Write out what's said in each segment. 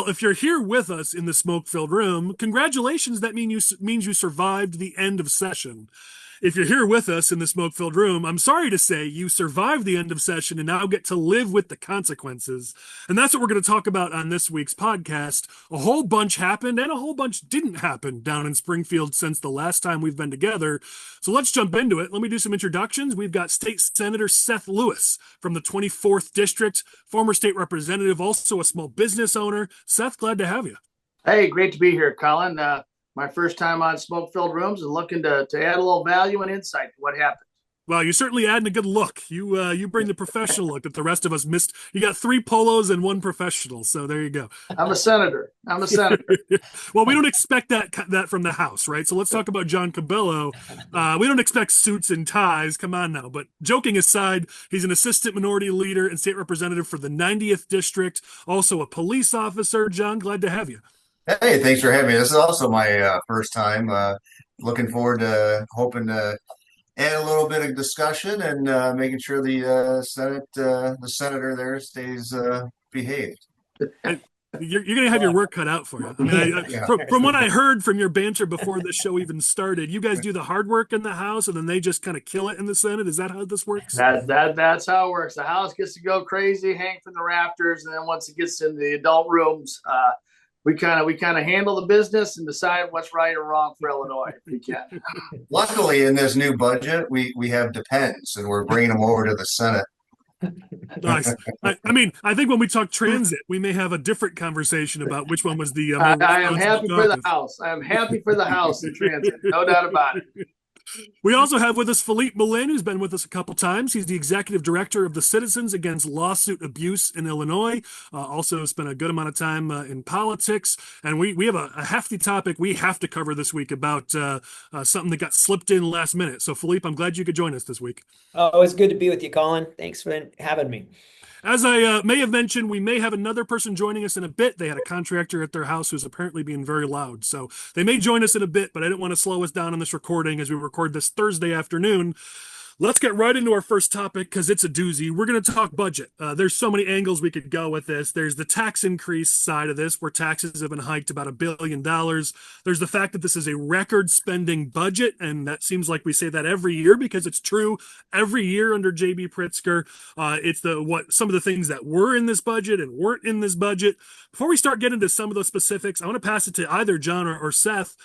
Well, if you're here with us in the smoke-filled room, congratulations. That means you survived the end of session. If you're here with us in the smoke-filled room, I'm sorry to say you survived the end of session and now get to live with the consequences. And that's what we're going to talk about on this week's podcast. A whole bunch happened and a whole bunch didn't happen down in Springfield since the last time we've been together. So let's jump into it. Let me do some introductions. We've got State Senator Seth Lewis from the 24th District, former state representative, also a small business owner. Seth, glad to have you. Hey, great to be here, Collin. My first time on smoke-filled rooms and looking to add a little value and insight to what happened. Well, you're certainly adding a good look. You bring the professional look that the rest of us missed. You got 3 polos and 1 professional, so there you go. I'm a senator. Well, we don't expect that from the House, right? So let's talk about John Cabello. We don't expect suits and ties. Come on now. But joking aside, he's an assistant minority leader and state representative for the 90th District, also a police officer. John, glad to have you. Hey, thanks for having me. This is also my first time. Looking forward to hoping to add a little bit of discussion and making sure the senator there stays behaved. You're going to have your work cut out for you. I mean, Yeah. From what I heard from your banter before this show even started, you guys do the hard work in the House and then they just kind of kill it in the Senate. Is that how this works? That's how it works. The House gets to go crazy, hang from the rafters, and then once it gets in the adult rooms, we kind of handle the business and decide what's right or wrong for Illinois if we can. Luckily, in this new budget, we have depends, and we're bringing them over to the Senate. Nice. I mean, I think when we talk transit, we may have a different conversation about which one was the. I am happy for the House. I am happy for the House in transit. No doubt about it. We also have with us Melin, who's been with us a couple times. He's the executive director of the Citizens Against Lawsuit Abuse in Illinois. Also spent a good amount of time in politics. And we have a hefty topic we have to cover this week about something that got slipped in last minute. So, Philippe, I'm glad you could join us this week. Oh, it's good to be with you, Collin. Thanks for having me. As I may have mentioned, we may have another person joining us in a bit. They had a contractor at their house who's apparently being very loud. So they may join us in a bit, but I didn't want to slow us down on this recording as we record this Thursday afternoon. Let's get right into our first topic because it's a doozy. We're going to talk budget. There's so many angles we could go with this. There's the tax increase side of this, where taxes have been hiked about $1 billion. There's the fact that this is a record spending budget, and that seems like we say that every year because it's true every year under J.B. Pritzker. It's some of the things that were in this budget and weren't in this budget. Before we start getting into some of those specifics, I want to pass it to either John or Seth.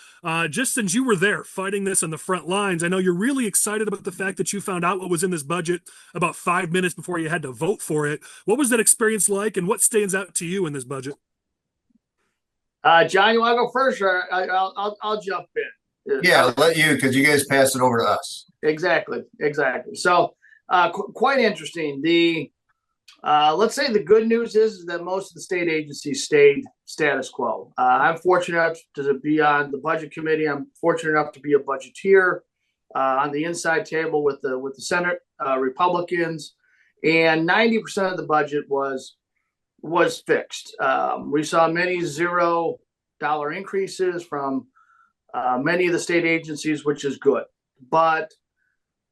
Just since you were there fighting this on the front lines, I know you're really excited about the fact that you found out what was in this budget about 5 minutes before you had to vote for it. What was that experience like, and what stands out to you in this budget? John, you want to go first, or I'll jump in? Yeah, I'll let you, because you guys passed it over to us. Exactly. So, quite interesting. Let's say the good news is that most of the state agencies stayed status quo. I'm fortunate enough to be on the budget committee. I'm fortunate enough to be a budgeteer on the inside table with the Senate Republicans, and 90% of the budget was fixed. We saw many $0 increases from many of the state agencies, which is good. But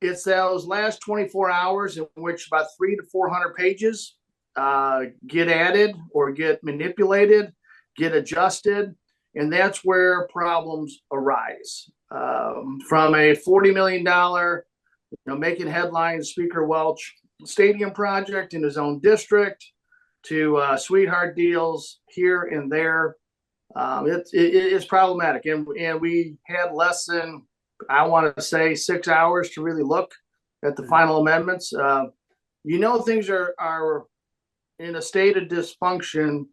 it's those last 24 hours in which about 300 to 400 pages get added or get manipulated, get adjusted, and that's where problems arise. From a $40 million, making headlines, Speaker Welch stadium project in his own district, to sweetheart deals here and there, it's problematic. And we had less than, I want to say, 6 hours to really look at the final amendments. Things are in a state of dysfunction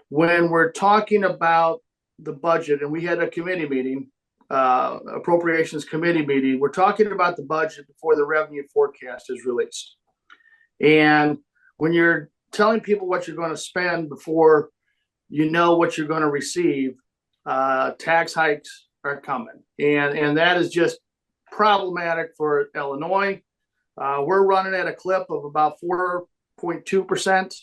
when we're talking about the budget. And we had a committee meeting, appropriations committee meeting. We're talking about the budget before the revenue forecast is released. And when you're telling people what you're going to spend before you know what you're going to receive, tax hikes are coming. And that is just problematic for Illinois. We're running at a clip of about 4.2%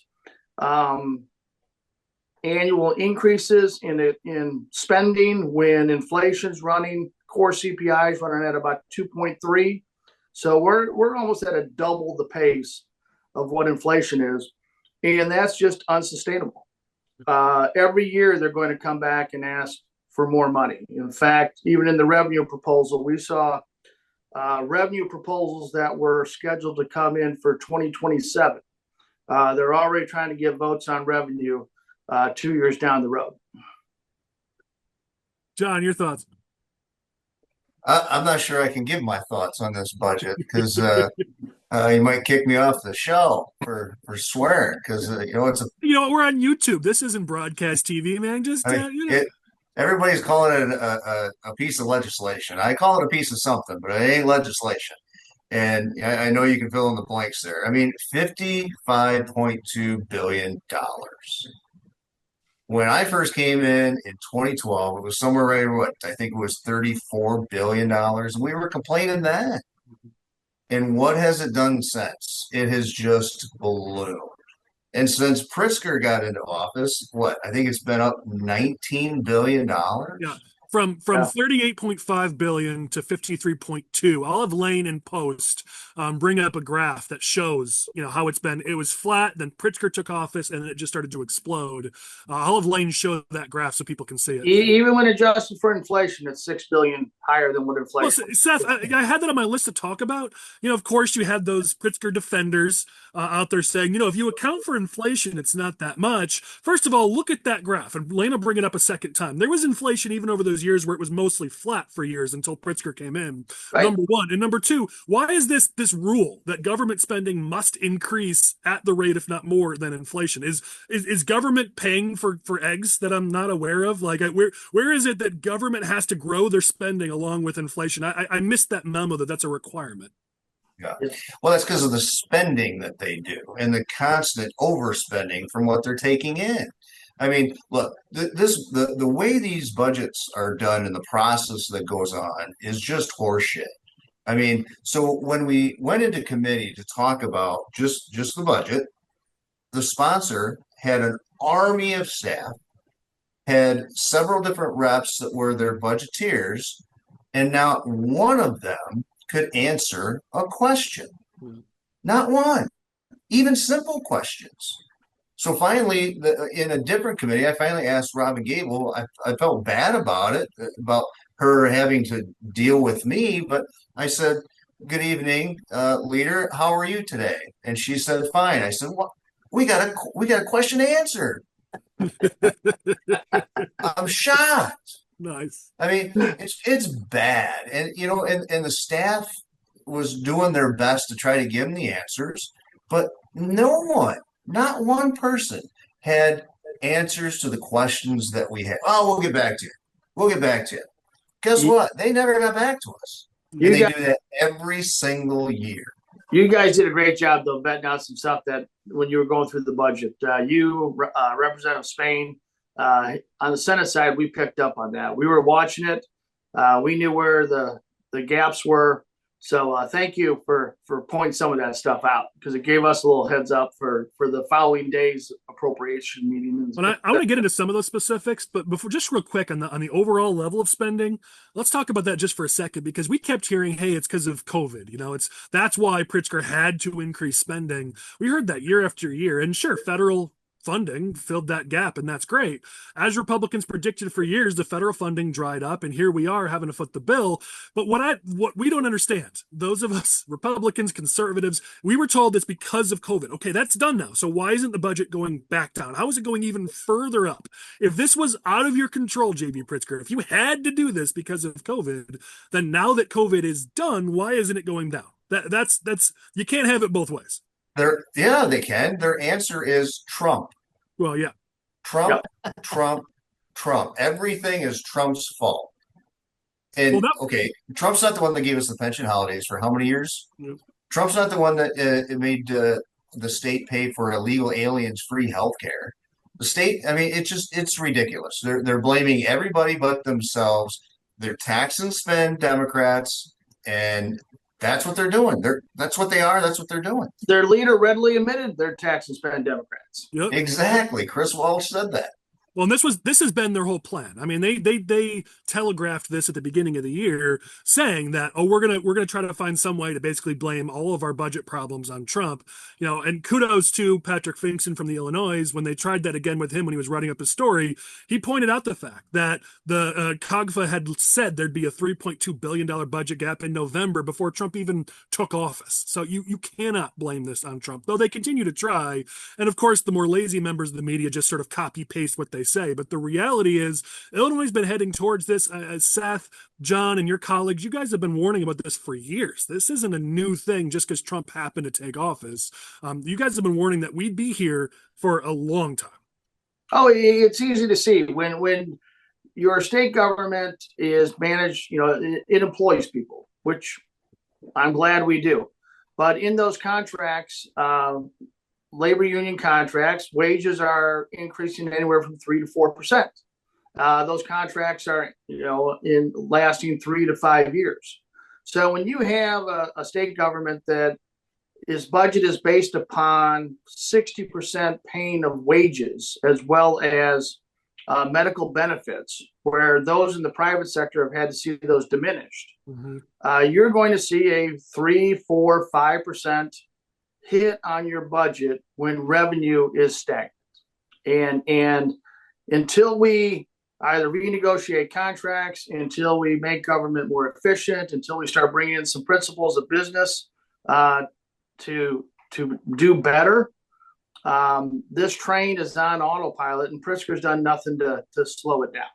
annual increases in spending when inflation's running, core CPI is running at about 2.3. So we're almost at a double the pace of what inflation is. And that's just unsustainable. every year they're going to come back and ask for more money. In fact, even in the revenue proposal, we saw revenue proposals that were scheduled to come in for 2027. They're already trying to get votes on revenue 2 years down the road. John, your thoughts? I'm not sure I can give my thoughts on this budget because you might kick me off the show for swearing because it's a we're on YouTube. This isn't broadcast TV, man. Just everybody's calling it a piece of legislation. I call it a piece of something, but it ain't legislation. And I know you can fill in the blanks there. I mean, $55.2 billion. When I first came in 2012, it was somewhere right I think it was $34 billion. And we were complaining then. And what has it done since? It has just ballooned. And since Pritzker got into office, I think it's been up $19 billion. Yeah. From 38.5 billion to 53.2. I'll have Lane and Post bring up a graph that shows how it's been. It was flat, then Pritzker took office, and it just started to explode. I'll have Lane show that graph so people can see it. Even when adjusted for inflation, it's $6 billion higher than what inflation. Well, Seth, I had that on my list to talk about. Of course, you had those Pritzker defenders out there saying, if you account for inflation, it's not that much. First of all, look at that graph, and Lane will bring it up a second time. There was inflation even over those years where it was mostly flat for years until Pritzker came in. Right. Number one. And number two, why is this rule that government spending must increase at the rate, if not more, than inflation? Is government paying for eggs that I'm not aware of? Like, where is it that government has to grow their spending along with inflation? I missed that memo that's a requirement. Yeah. Well, that's because of the spending that they do and the constant overspending from what they're taking in. I mean, look, the way these budgets are done and the process that goes on is just horseshit. I mean, so when we went into committee to talk about just the budget, the sponsor had an army of staff, had several different reps that were their budgeteers, and not one of them could answer a question. Not one, even simple questions. So finally, in a different committee, I finally asked Robin Gable. I felt bad about it, about her having to deal with me. But I said, "Good evening, leader. How are you today?" And she said, "Fine." I said, "What? We got a question answered." I'm shocked. Nice. I mean, it's bad, and and the staff was doing their best to try to give them the answers, but no one. Not one person had answers to the questions that we had. Oh, we'll get back to you. We'll get back to you. Guess what? They never got back to us. And they do that every single year. You guys did a great job, though, vetting out some stuff that when you were going through the budget. Representative Spain, on the Senate side, we picked up on that. We were watching it. We knew where the gaps were. So thank you for pointing some of that stuff out because it gave us a little heads up for the following day's appropriation meeting. But I want to get into some of those specifics, but before, just real quick on the overall level of spending, let's talk about that just for a second because we kept hearing, hey, it's because of COVID. That's why Pritzker had to increase spending. We heard that year after year, and sure, federal funding filled that gap, and that's great. As Republicans predicted for years, the federal funding dried up, and here we are having to foot the bill. But what we don't understand, those of us Republicans, conservatives, we were told it's because of COVID. Okay, that's done now. So why isn't the budget going back down? How is it going even further up? If this was out of your control, JB Pritzker, if you had to do this because of COVID, then now that COVID is done, why isn't it going down? That's you can't have it both ways. They can. Their answer is Trump. Well, yeah. Trump. Everything is Trump's fault. And okay, Trump's not the one that gave us the pension holidays for how many years? Yep. Trump's not the one that made the state pay for illegal aliens free health care. The state, I mean, it's ridiculous. They're blaming everybody but themselves. They're tax and spend Democrats, and that's what they're doing. That's what they are. That's what they're doing. Their leader readily admitted they're tax and spend Democrats. Yep. Exactly. Chris Walsh said that. Well, and this has been their whole plan. I mean, they telegraphed this at the beginning of the year, saying that, oh, we're gonna try to find some way to basically blame all of our budget problems on Trump. And kudos to Patrick Finkston from the Illinois. When they tried that again with him when he was writing up his story, he pointed out the fact that the COGFA had said there'd be a $3.2 billion budget gap in November before Trump even took office. So you cannot blame this on Trump, though they continue to try. And of course, the more lazy members of the media just sort of copy paste what they say. But the reality is, Illinois has been heading towards this. Seth, John, and your colleagues, you guys have been warning about this for years. This isn't a new thing just because Trump happened to take office. You guys have been warning that we'd be here for a long time. Oh, it's easy to see when your state government is managed. It employs people, which I'm glad we do. But in those contracts, labor union contracts, wages are increasing anywhere from 3 to 4%. Those contracts are, in lasting 3 to 5 years. So when you have a state government that its budget is based upon 60% paying of wages as well as medical benefits, where those in the private sector have had to see those diminished, you're going to see a 3, 4, 5% hit on your budget when revenue is stagnant. And until we either renegotiate contracts, until we make government more efficient, until we start bringing in some principles of business to do better, this train is on autopilot, and Pritzker's done nothing to slow it down.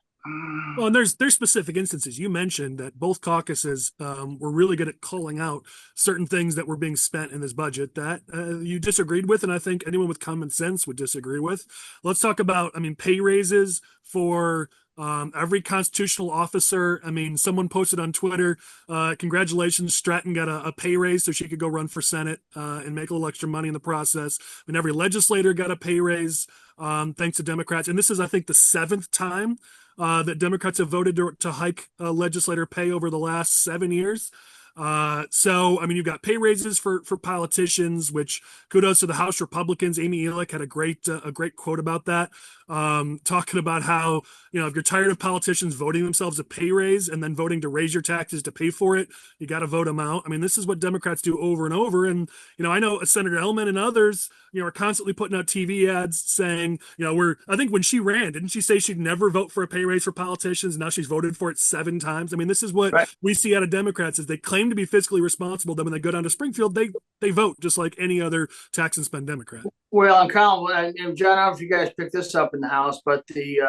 Well, and there's specific instances. You mentioned that both caucuses were really good at calling out certain things that were being spent in this budget that you disagreed with, and I think anyone with common sense would disagree with. Let's talk about, pay raises for every constitutional officer. Someone posted on Twitter, congratulations, Stratton got a pay raise so she could go run for Senate and make a little extra money in the process. Every legislator got a pay raise thanks to Democrats. And this is, I think, the 7th time that Democrats have voted to hike legislator pay over the last 7 years. You've got pay raises for politicians, which kudos to the House Republicans. Amy Elick had a great quote about that, talking about how, if you're tired of politicians voting themselves a pay raise and then voting to raise your taxes to pay for it, you got to vote them out. This is what Democrats do over and over. And, I know Senator Ellman and others, are constantly putting out TV ads saying, I think when she ran, didn't she say she'd never vote for a pay raise for politicians? Now she's voted for it 7 times. This is what we see out of Democrats, is they claim to be fiscally responsible. Then when they go down to Springfield, they vote just like any other tax and spend Democrat. Well, and Collin and John, I don't know if you guys picked this up in the House, but the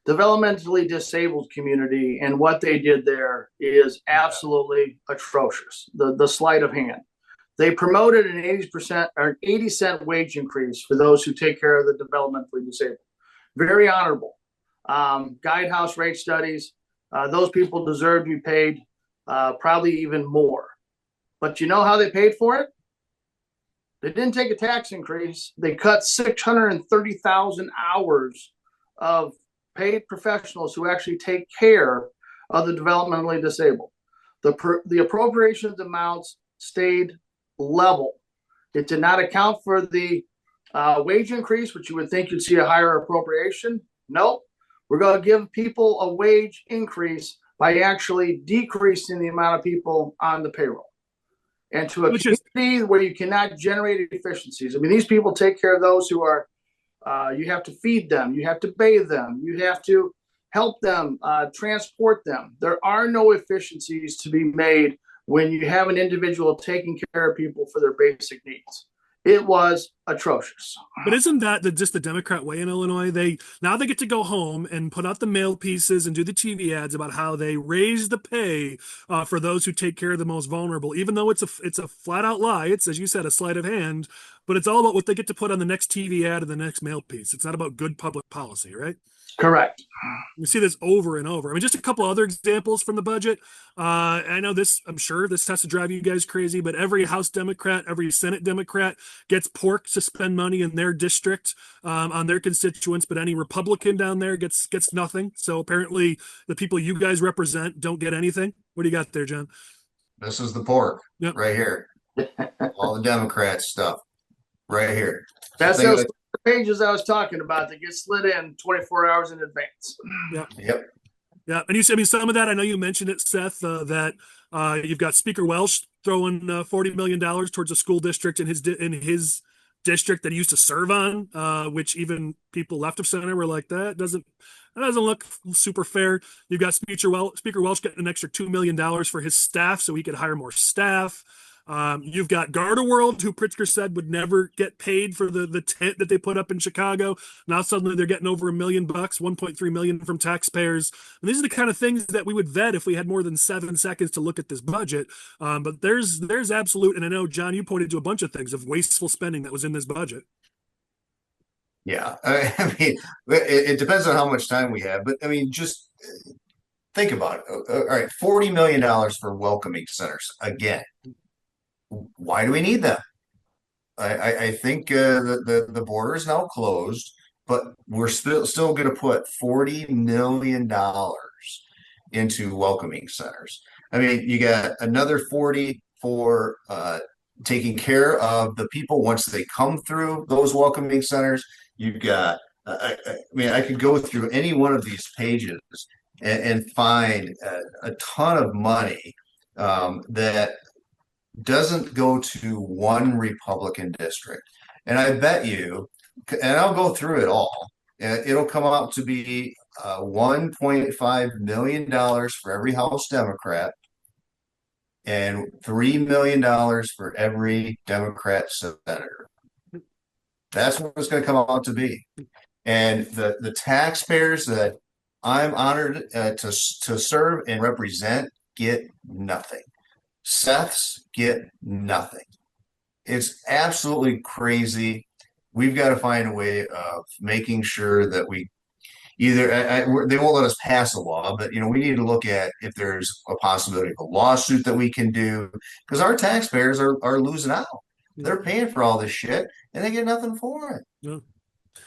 developmentally disabled community and what they did there is absolutely atrocious. The sleight of hand. They promoted an 80% or 80-cent wage increase for those who take care of the developmentally disabled. Very honorable. Guidehouse rate studies. Those people deserve to be paid probably even more. But you know how they paid for it? They didn't take a tax increase. They cut 630,000 hours of paid professionals who actually take care of the developmentally disabled. The appropriations amounts stayed level. It did not account for the wage increase, which you would think you'd see a higher appropriation. Nope. We're going to give people a wage increase by actually decreasing the amount of people on the payroll. And to a community where you cannot generate efficiencies. These people take care of those who are, you have to feed them, you have to bathe them, you have to help them, transport them. There are no efficiencies to be made when you have an individual taking care of people for their basic needs. It was atrocious. But isn't that just the Democrat way in Illinois? They get to go home and put out the mail pieces and do the TV ads about how they raise the pay for those who take care of the most vulnerable, even though it's a flat out lie. It's, as you said, a sleight of hand, but it's all about what they get to put on the next TV ad and the next mail piece. It's not about good public policy, right? Correct. We see this over and over. Just a couple other examples from the budget. I know this, I'm sure this has to drive you guys crazy, but every House Democrat, every Senate Democrat gets pork to spend money in their district on their constituents, but any Republican down there gets nothing. So apparently the people you guys represent don't get anything. What do you got there, John? This is the pork right here. All the Democrat stuff right here. That's pages I was talking about that get slid in 24 hours in advance. Yeah. Yep. Yeah. And I mean, some of that, I know you mentioned it, Seth, that you've got Speaker Welch throwing $40 million towards a school district in his district that he used to serve on, which even people left of center were like, that doesn't look super fair. You've got Speaker Welch getting an extra $2 million for his staff so he could hire more staff. You've got Garda-World, who Pritzker said would never get paid for the tent that they put up in Chicago. Now suddenly they're getting over $1 million, 1.3 million from taxpayers. And these are the kind of things that we would vet if we had more than 7 seconds to look at this budget. But there's absolute, and I know, John, you pointed to a bunch of things of wasteful spending that was in this budget. Yeah. I mean, it depends on how much time we have, but I mean, just think about it. All right, $40 million for welcoming centers again. Why do we need them? I think the border is now closed, but we're still going to put $40 million into welcoming centers. I mean, you got another 40 for taking care of the people once they come through those welcoming centers. You've got, I mean, I could go through any one of these pages and find a ton of money that doesn't go to one Republican district. And I bet you, and I'll go through it all, it'll come out to be $1.5 million for every House Democrat and $3 million for every Democrat senator. That's what it's going to come out to be. And the taxpayers that I'm honored to serve and represent get nothing. Seth's get nothing. It's absolutely crazy. We've got to find a way of making sure that we either they won't let us pass a law, but we need to look at if there's a possibility of a lawsuit that we can do, because our taxpayers are losing out. They're paying for all this shit and they get nothing for it. Yeah.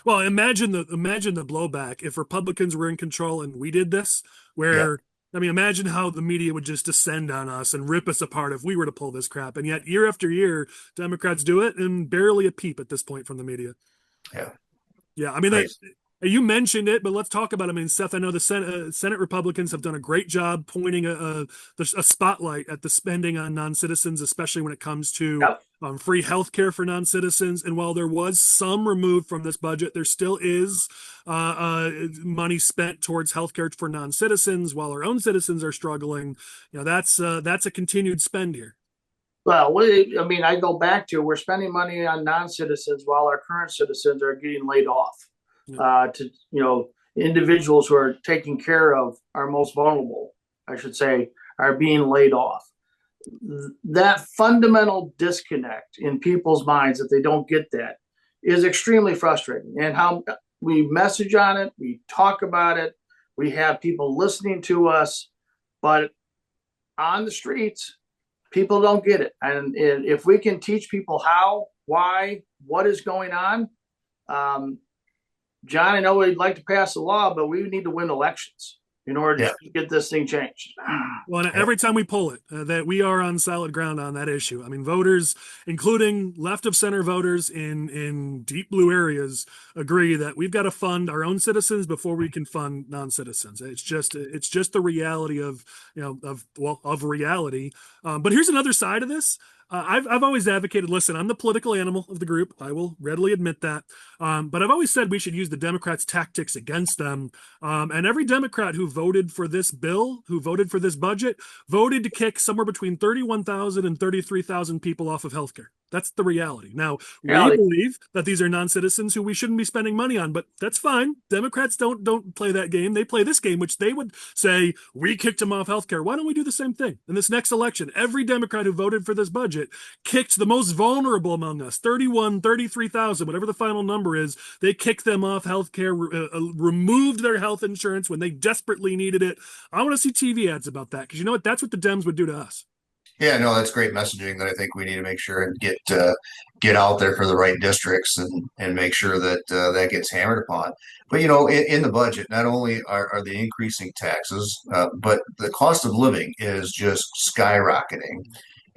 Well, imagine the blowback if Republicans were in control and we did this, where I mean, imagine how the media would just descend on us and rip us apart if we were to pull this crap. And yet, year after year, Democrats do it, and barely a peep at this point from the media. Yeah. Yeah. I mean, you mentioned it, but let's talk about it. I mean, Seth, I know the Senate Republicans have done a great job pointing a spotlight at the spending on non-citizens, especially when it comes to free health care for non-citizens. And while there was some removed from this budget, there still is money spent towards health care for non-citizens while our own citizens are struggling. That's a continued spend here. Well, I mean, I go back to, we're spending money on non-citizens while our current citizens are getting laid off. To individuals who are taking care of our most vulnerable, I should say, are being laid off. That fundamental disconnect in people's minds that they don't get that is extremely frustrating. And how we message on it, we talk about it, we have people listening to us, but on the streets, people don't get it. And if we can teach people how, why, what is going on, John, I know we'd like to pass a law, but we need to win elections in order to get this thing changed. Well, and every time we pull it, that we are on solid ground on that issue. I mean, voters, including left of center voters in deep blue areas, agree that we've got to fund our own citizens before we can fund non-citizens. It's just the reality of reality. But here's another side of this. I've always advocated, listen, I'm the political animal of the group. I will readily admit that. But I've always said we should use the Democrats' tactics against them. And every Democrat who voted for this bill, who voted for this budget, voted to kick somewhere between 31,000 and 33,000 people off of healthcare. That's the reality. Now, we believe that these are non-citizens who we shouldn't be spending money on, but that's fine. Democrats don't play that game. They play this game, which they would say, we kicked them off healthcare. Why don't we do the same thing? In this next election, every Democrat who voted for this budget kicked the most vulnerable among us, 33,000, whatever the final number is. They kicked them off healthcare, removed their health insurance when they desperately needed it. I want to see TV ads about that, because you know what? That's what the Dems would do to us. Yeah, no, that's great messaging that I think we need to make sure and get out there for the right districts and make sure that that gets hammered upon. But in the budget, not only are the increasing taxes, but the cost of living is just skyrocketing.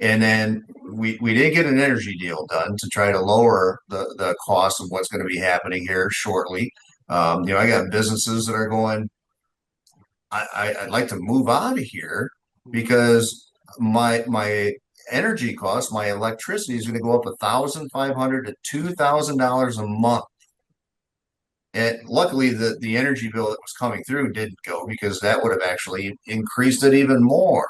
And then we did get an energy deal done to try to lower the cost of what's going to be happening here shortly. I got businesses that are going, I'd like to move out of here because my energy cost, my electricity is going to go up $1,500 to $2,000 a month. And luckily, the energy bill that was coming through didn't go because that would have actually increased it even more.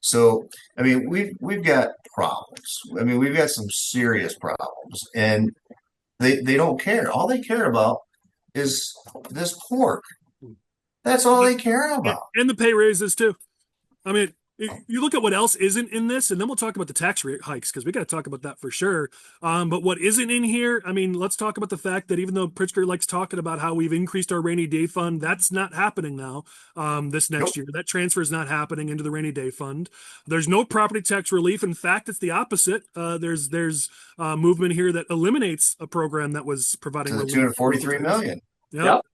So, I mean, we've got problems. I mean, we've got some serious problems, and they don't care. All they care about is this pork. That's all they care about. And the pay raises too. I mean, you look at what else isn't in this, and then we'll talk about the tax rate hikes because we got to talk about that for sure. But what isn't in here, I mean, let's talk about the fact that even though Pritzker likes talking about how we've increased our rainy day fund, that's not happening now this next year. That transfer is not happening into the rainy day fund. There's no property tax relief. In fact, it's the opposite. There's movement here that eliminates a program that was providing to the relief. tune of $43 million. Yep.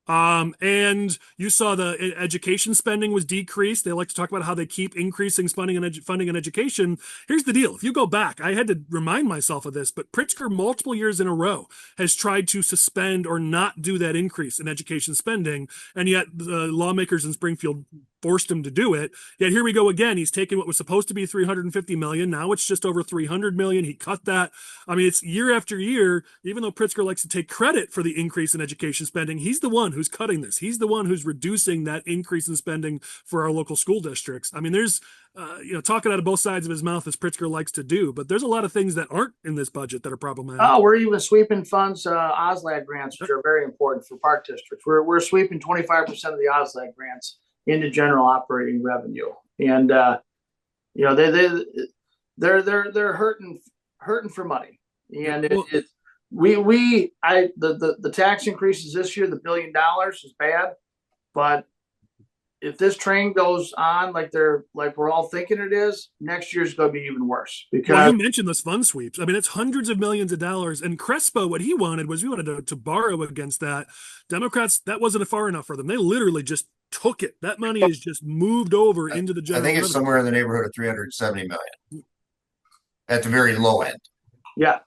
And you saw the education spending was decreased. They like to talk about how they keep increasing funding and education. Here's the deal. If you go back, I had to remind myself of this, but Pritzker multiple years in a row has tried to suspend or not do that increase in education spending. And yet the lawmakers in Springfield forced him to do it. Yet here we go again. He's taken what was supposed to be $350 million. Now it's just over $300 million. He cut that. I mean, it's year after year, even though Pritzker likes to take credit for the increase in education spending, he's the one who's cutting this. He's the one who's reducing that increase in spending for our local school districts. I mean, there's, talking out of both sides of his mouth as Pritzker likes to do, but there's a lot of things that aren't in this budget that are problematic. Oh, we're even sweeping funds, OSLAD grants, which are very important for park districts. We're sweeping 25% of the OSLAD grants into general operating revenue, and they're hurting for money, and the tax increases this year, the $1 billion is bad, but if this train goes on like we're all thinking it is, next year's going to be even worse. Because you mentioned those fund sweeps. I mean, it's hundreds of millions of dollars. And Crespo, what he wanted was we wanted to borrow against that. Democrats, that wasn't far enough for them. They literally just took it. That money is just moved over into the general. I think it's somewhere in the neighborhood of $370 million at the very low end. Yeah.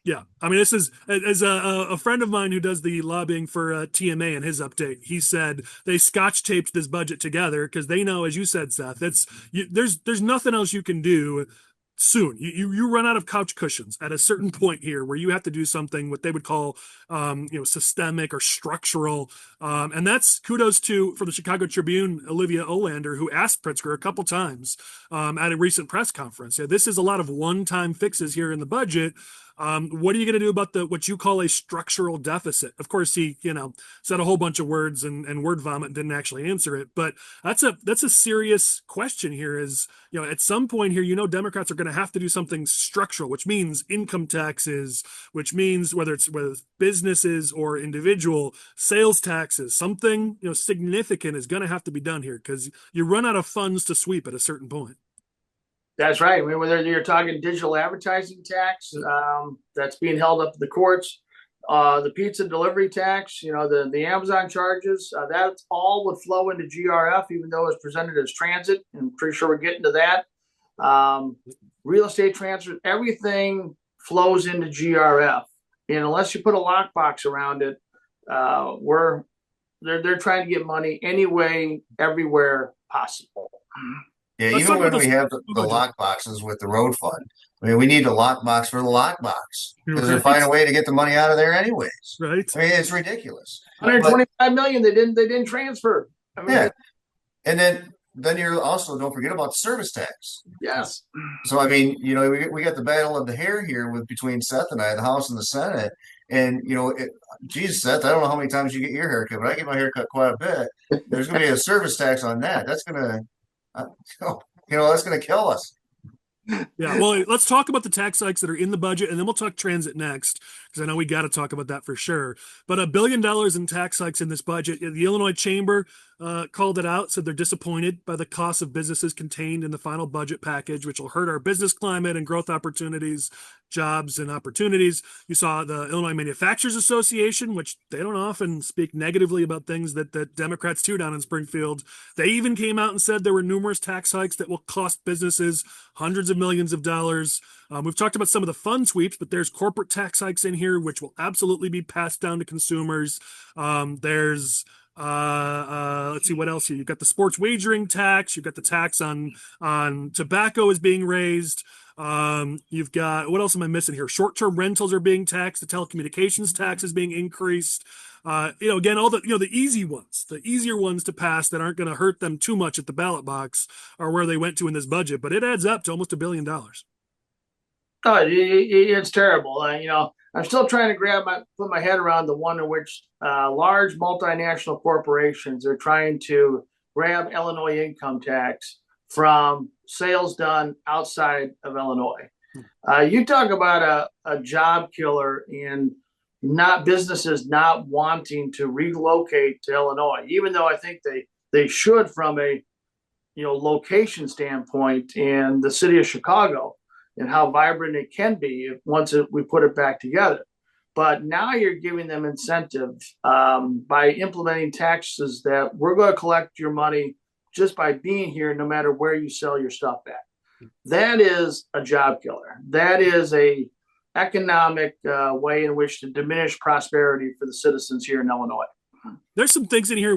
Yeah, I mean, this is as a friend of mine who does the lobbying for TMA and his update. He said they scotch taped this budget together because they know, as you said, Seth, there's nothing else you can do soon. You run out of couch cushions at a certain point here where you have to do something what they would call systemic or structural, and that's kudos for the Chicago Tribune Olivia Olander, who asked Pritzker a couple times at a recent press conference. Yeah, this is a lot of one-time fixes here in the budget. What are you going to do about what you call a structural deficit? Of course, he, said a whole bunch of words and word vomit and didn't actually answer it. But that's a serious question here is, at some point here, Democrats are going to have to do something structural, which means income taxes, which means whether it's businesses or individual sales taxes, something, significant is going to have to be done here because you run out of funds to sweep at a certain point. That's right. I mean, whether you're talking digital advertising tax that's being held up in the courts, the pizza delivery tax, the Amazon charges, that all would flow into GRF, even though it's presented as transit. I'm pretty sure we're getting to that. Real estate transfers, everything flows into GRF. And unless you put a lockbox around it, they're trying to get money anyway, everywhere possible. Yeah, even when we have the lock boxes with the road fund, I mean, we need a lockbox for the lockbox because they're finding a way to get the money out of there anyways. Right. I mean, it's ridiculous. $125 million they didn't transfer. I mean, yeah, and then you're also don't forget about the service tax. Yes. So I mean, we got the battle of the hair here between Seth and I, the House and the Senate, and geez, Seth, I don't know how many times you get your haircut, but I get my haircut quite a bit. There's going to be a service tax on that. That's going to that's going to kill us. Yeah, well, let's talk about the tax hikes that are in the budget, and then we'll talk transit next, because I know we got to talk about that for sure. But $1 billion in tax hikes in this budget. The Illinois Chamber called it out, said they're disappointed by the cost of businesses contained in the final budget package, which will hurt our business climate and growth opportunities. jobs and opportunities. You saw the Illinois Manufacturers Association, which they don't often speak negatively about things that Democrats do down in Springfield. They even came out and said there were numerous tax hikes that will cost businesses hundreds of millions of dollars. We've talked about some of the fund sweeps, but there's corporate tax hikes in here, which will absolutely be passed down to consumers. Let's see what else here. You've got the sports wagering tax. You've got the tax on tobacco is being raised. You've got, what else am I missing here? Short-term rentals are being taxed. The telecommunications tax is being increased. Again, all the easy ones, the easier ones to pass that aren't going to hurt them too much at the ballot box are where they went to in this budget, but it adds up to almost $1 billion. Oh, it's terrible. I'm still trying to put my head around the one in which large multinational corporations are trying to grab Illinois income tax from sales done outside of Illinois. You talk about a job killer in businesses not wanting to relocate to Illinois, even though I think they should from a location standpoint in the city of Chicago and how vibrant it can be we put it back together. But now you're giving them incentive by implementing taxes that we're going to collect your money just by being here, no matter where you sell your stuff at. That is a job killer. That is a economic way in which to diminish prosperity for the citizens here in Illinois. There's some things in here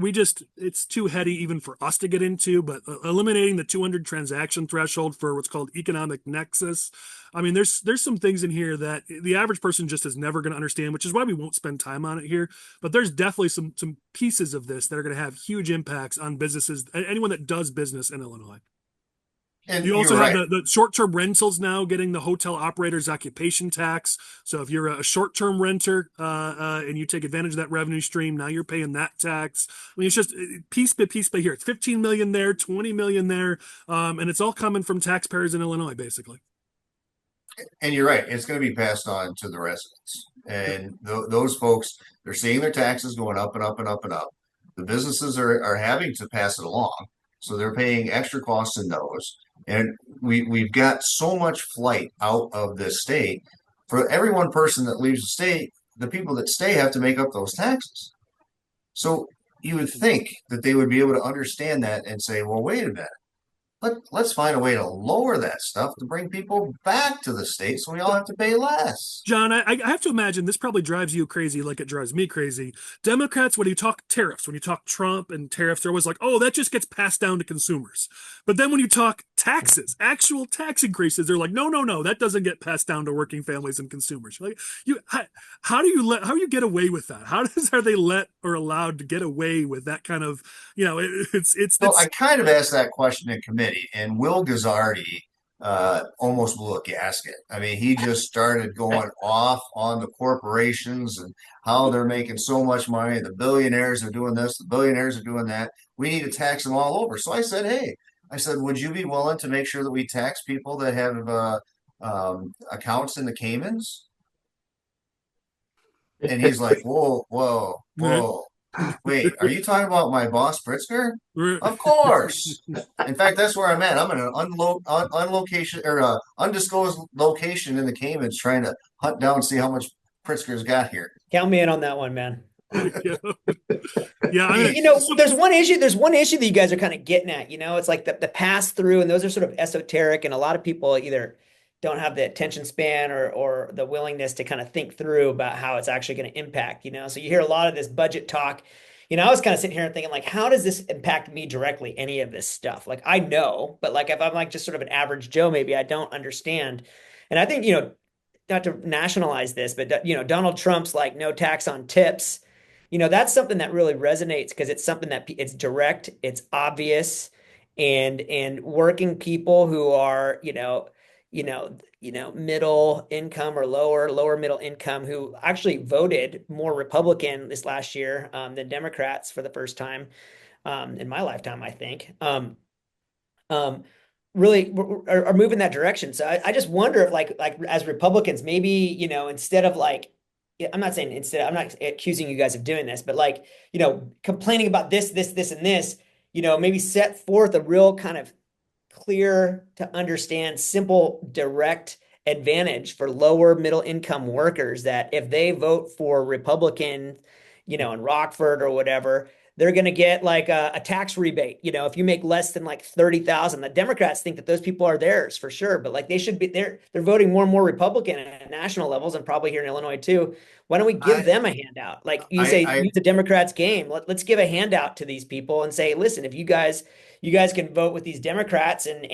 it's too heady even for us to get into, but eliminating the 200 transaction threshold for what's called economic nexus. I mean, there's some things in here that the average person just is never going to understand, which is why we won't spend time on it here. But there's definitely some pieces of this that are going to have huge impacts on businesses, anyone that does business in Illinois. And you also have the short-term rentals now getting the hotel operator's occupation tax. So if you're a short-term renter and you take advantage of that revenue stream, now you're paying that tax. I mean, it's just piece by piece by here. It's 15 million there, 20 million there, and it's all coming from taxpayers in Illinois, basically. And you're right. It's going to be passed on to the residents. And those folks, they're seeing their taxes going up and up and up and up. The businesses are having to pass it along. So they're paying extra costs in those. And we've got so much flight out of this state. For every one person that leaves the state, the people that stay have to make up those taxes. So you would think that they would be able to understand that and say, well, wait a minute. Let's find a way to lower that stuff to bring people back to the state so we all have to pay less. John, I have to imagine this probably drives you crazy like it drives me crazy. Democrats, when you talk tariffs, when you talk Trump and tariffs, they're always like, oh, that just gets passed down to consumers. But then when you talk taxes, actual tax increases, they're like, no, that doesn't get passed down to working families and consumers. Like, how do you get away with that? Are they let or allowed to get away with that kind of, I kind of asked that question in committee. And Will Gazzardi almost blew a gasket. I mean, he just started going off on the corporations and how they're making so much money. The billionaires are doing this, the billionaires are doing that. We need to tax them all over. So I said, would you be willing to make sure that we tax people that have accounts in the Caymans? And he's like, whoa. Wait, are you talking about my boss Pritzker? Of course. In fact, that's where I'm at. I'm in an undisclosed location in the Caymans trying to hunt down and see how much Pritzker's got here. Count me in on that one, man. Yeah, I mean, there's one issue that you guys are kind of getting at, it's like the pass through, and those are sort of esoteric, and a lot of people either don't have the attention span or the willingness to kind of think through about how it's actually going to impact, so you hear a lot of this budget talk. I was kind of sitting here and thinking, like, how does this impact me directly, any of this stuff? Like, I know, but like, if I'm like just sort of an average Joe, maybe I don't understand. And I think, not to nationalize this, but Donald Trump's like no tax on tips, that's something that really resonates because it's something that it's direct, it's obvious, and working people who are, middle income or lower middle income who actually voted more Republican this last year than Democrats for the first time in my lifetime, I think, really are moving that direction. So I just wonder if like as Republicans, maybe, instead of like, I'm not accusing you guys of doing this, but like, complaining about this, and this, maybe set forth a real kind of clear to understand, simple, direct advantage for lower middle income workers that if they vote for Republican, in Rockford or whatever, they're going to get like a tax rebate. If you make less than like 30,000, the Democrats think that those people are theirs for sure, but like they should be, they're voting more and more Republican at national levels and probably here in Illinois too. Why don't we give them a handout? Like you say, use the Democrats' game. Let's give a handout to these people and say, listen, if you guys can vote with these Democrats and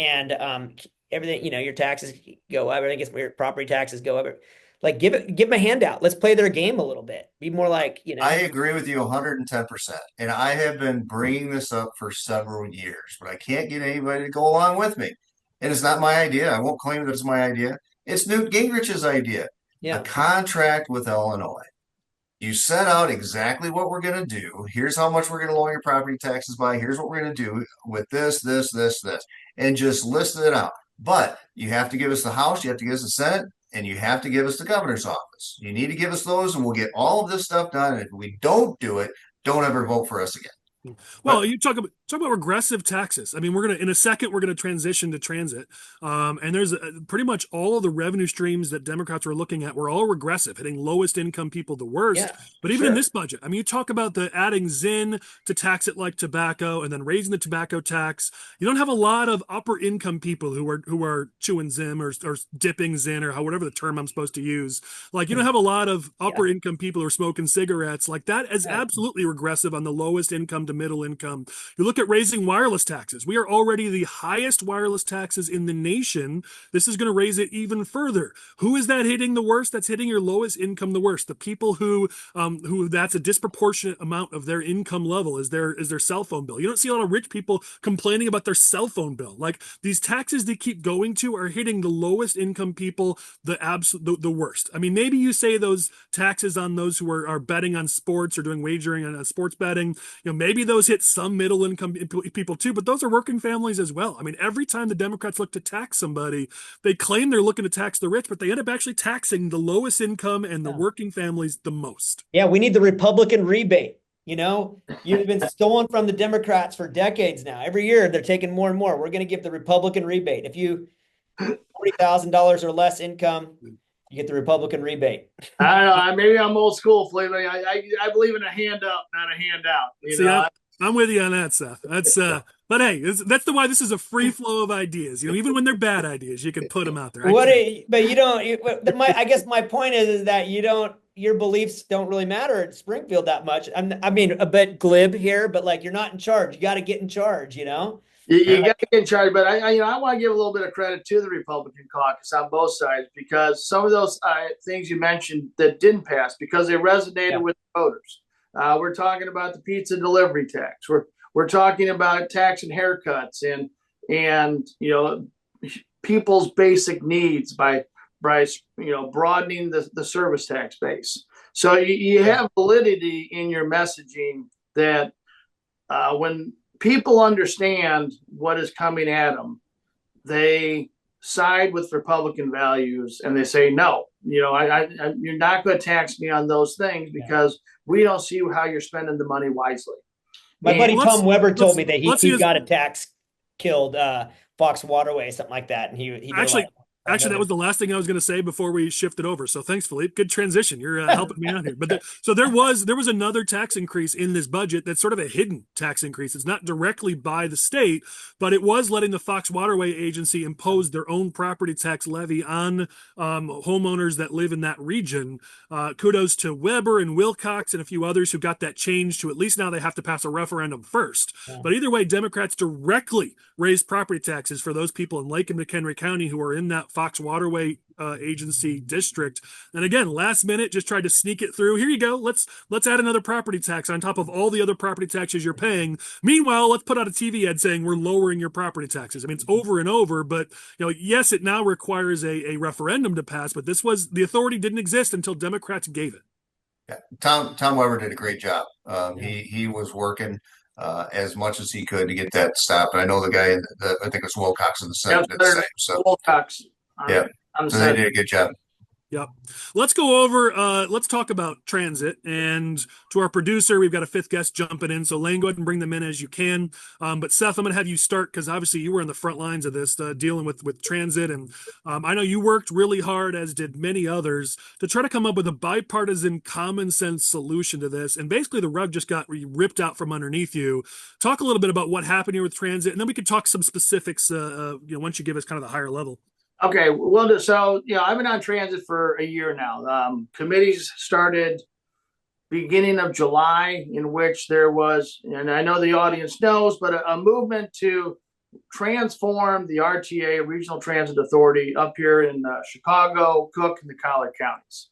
everything, your taxes go up. I guess your property taxes go up. Like give them a handout. Let's play their game a little bit. Be more like, I agree with you 110%. And I have been bringing this up for several years, but I can't get anybody to go along with me. And it's not my idea. I won't claim that it's my idea. It's Newt Gingrich's idea. Yeah. A contract with Illinois. You set out exactly what we're going to do. Here's how much we're going to lower your property taxes by. Here's what we're going to do with this, and just list it out. But you have to give us the House, you have to give us the Senate, and you have to give us the governor's office. You need to give us those, and we'll get all of this stuff done. And if we don't do it, don't ever vote for us again. Well, you talk about regressive taxes. I mean, in a second we're gonna transition to transit, and there's pretty much all of the revenue streams that Democrats were looking at were all regressive, hitting lowest income people the worst. Yeah, but even in this budget, I mean, you talk about the adding Zinn to tax it like tobacco, and then raising the tobacco tax. You don't have a lot of upper income people who are chewing Zim or dipping Zinn or whatever the term I'm supposed to use. Like you don't have a lot of upper income people who are smoking cigarettes. Like that is absolutely regressive on the lowest income to middle income. You look at raising wireless taxes. We are already the highest wireless taxes in the nation. This is going to raise it even further. Who is that hitting the worst? That's hitting your lowest income the worst. The people who that's a disproportionate amount of their income level is their cell phone bill. You don't see a lot of rich people complaining about their cell phone bill. Like these taxes they keep going to are hitting the lowest income people the worst. I mean, maybe you say those taxes on those who are betting on sports or doing wagering on sports betting, maybe those hit some middle income people too, but those are working families as well. I mean, every time the Democrats look to tax somebody, they claim they're looking to tax the rich, but they end up actually taxing the lowest income and the working families the most. Yeah, we need the Republican rebate. You've been stolen from the Democrats for decades now. Every year they're taking more and more. We're going to give the Republican rebate. If you $40,000 or less income, you get the Republican rebate. I don't know. Maybe I'm old school, Flavor. I believe in a hand up, not a handout. I'm with you on that, Seth. That's but hey, that's why this is a free flow of ideas. Even when they're bad ideas, you can put them out there. But you don't. I guess my point is that you don't. Your beliefs don't really matter at Springfield that much. I mean, a bit glib here, but like you're not in charge. You got to get in charge. You got to get in charge. But I want to give a little bit of credit to the Republican caucus on both sides because some of those things you mentioned that didn't pass because they resonated with the voters. We're talking about the pizza delivery tax. We're talking about tax and haircuts and people's basic needs by broadening the service tax base. So you have validity in your messaging that when people understand what is coming at them, they side with Republican values and they say, no, you're not going to tax me on those things because we don't see how you're spending the money wisely. My buddy Tom Weber told me that he got a tax killed Fox Waterway, something like that. And he Actually, that was the last thing I was going to say before we shifted over. So thanks, Philippe. Good transition. You're helping me out here. But there was another tax increase in this budget that's sort of a hidden tax increase. It's not directly by the state, but it was letting the Fox Waterway Agency impose their own property tax levy on homeowners that live in that region. Kudos to Weber and Wilcox and a few others who got that changed to at least now they have to pass a referendum first. Yeah. But either way, Democrats directly raised property taxes for those people in Lake and McHenry County who are in that Fox Waterway Agency district. And again, last minute, just tried to sneak it through. Here you go. Let's add another property tax on top of all the other property taxes you're paying. Meanwhile, let's put out a TV ad saying we're lowering your property taxes. I mean, it's over and over, but yes, it now requires a referendum to pass, but the authority didn't exist until Democrats gave it. Yeah. Tom Weber did a great job. He was working as much as he could to get that stopped. And I know the guy, I think it's Wilcox in the Senate did the same. So Wilcox. So they did a good job. Yep. Let's go over, let's talk about transit. And to our producer, we've got a fifth guest jumping in. So Lane, go ahead and bring them in as you can. But Seth, I'm going to have you start because obviously you were in the front lines of this, dealing with transit. And I know you worked really hard, as did many others, to try to come up with a bipartisan, common sense solution to this. And basically the rug just got ripped out from underneath you. Talk a little bit about what happened here with transit, and then we could talk some specifics, once you give us kind of the higher level. Okay, well, so I've been on transit for a year now. Committees started beginning of July, in which there was, and I know the audience knows, but a movement to transform the RTA, Regional Transit Authority, up here in Chicago, Cook, and the Collier counties.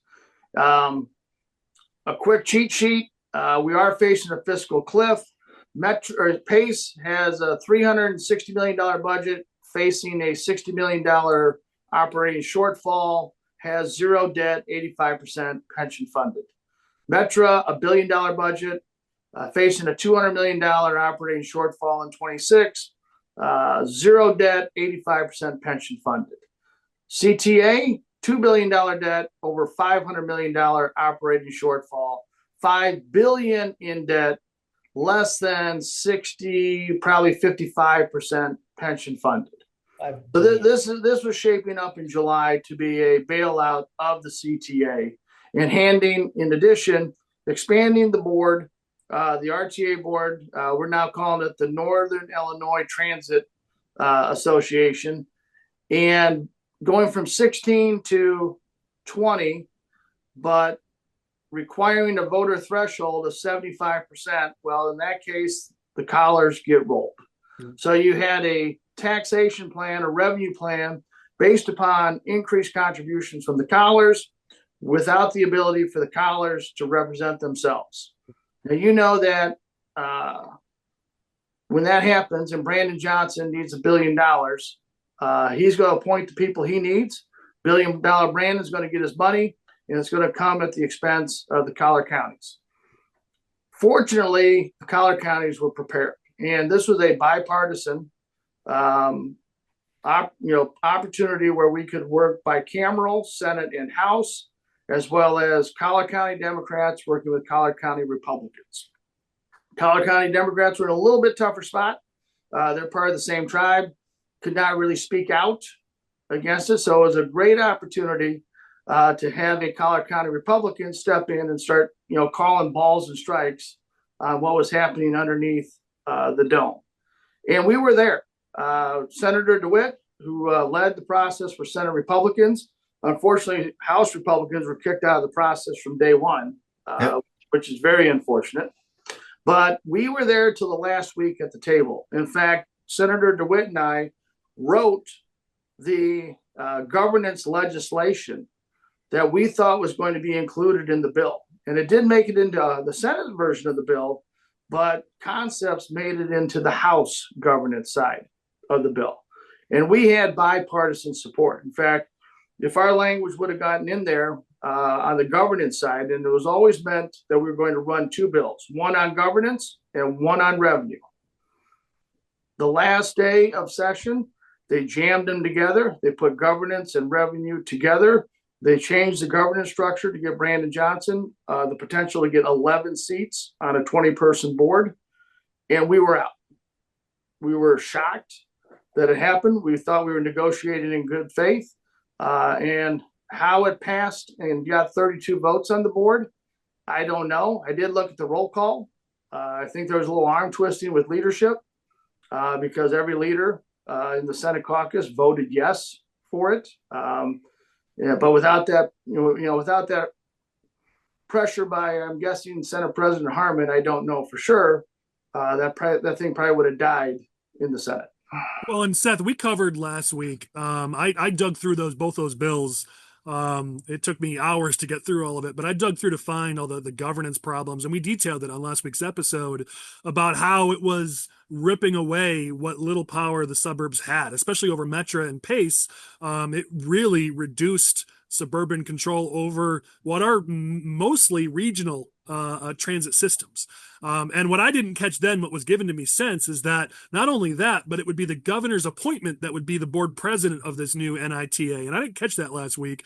A quick cheat sheet: we are facing a fiscal cliff. Pace has a $360 million budget, facing a $60 million operating shortfall, has zero debt, 85% pension funded. Metra, $1 billion budget, facing a $200 million operating shortfall in 26, zero debt, 85% pension funded. CTA, $2 billion debt, over $500 million operating shortfall, $5 billion in debt, less than 60, probably 55% pension funded. So this was shaping up in July to be a bailout of the CTA, and in addition, expanding the board, the RTA board. We're now calling it the Northern Illinois Transit Association, and going from 16 to 20, but requiring a voter threshold of 75%. Well, in that case, the collars get rolled. Mm-hmm. So you had a taxation plan, a revenue plan based upon increased contributions from the collars, without the ability for the collars to represent themselves. Now, you know that when that happens and Brandon Johnson needs $1 billion, he's going to appoint the people he needs. $1 billion Brandon's going to get his money, and it's going to come at the expense of the collar counties. Fortunately, the collar counties were prepared, and this was a bipartisan opportunity where we could work bicameral, Senate and House, as well as Collier County Democrats working with Collier County Republicans. Collier County Democrats were in a little bit tougher spot. They're part of the same tribe, could not really speak out against it. So it was a great opportunity to have a Collier County Republican step in and start, calling balls and strikes on what was happening underneath the dome. And we were there. Senator DeWitt, who led the process for Senate Republicans. Unfortunately, House Republicans were kicked out of the process from day one, which is very unfortunate. But we were there till the last week at the table. In fact, Senator DeWitt and I wrote the governance legislation that we thought was going to be included in the bill. And it didn't make it into the Senate version of the bill, but concepts made it into the House governance side of the bill. And we had bipartisan support. In fact, if our language would have gotten in there on the governance side, and it was always meant that we were going to run two bills, one on governance and one on revenue. The last day of session, they jammed them together. They put governance and revenue together. They changed the governance structure to give Brandon Johnson the potential to get 11 seats on a 20-person board. And we were out. We were shocked that it happened. We thought we were negotiating in good faith. And how it passed and got 32 votes on the board, I don't know. I did look at the roll call. I think there was a little arm twisting with leadership because every leader in the Senate caucus voted yes for it. But without that, without that pressure by, I'm guessing, Senate President Harmon, I don't know for sure. That thing probably would have died in the Senate. Well, and Seth, we covered last week. I dug through both those bills. It took me hours to get through all of it, but I dug through to find all the governance problems, and we detailed it on last week's episode about how it was ripping away what little power the suburbs had, especially over Metra and Pace. It really reduced suburban control over what are mostly regional transit systems. And what I didn't catch then, what was given to me since, is that not only that, but it would be the governor's appointment that would be the board president of this new NITA. And I didn't catch that last week.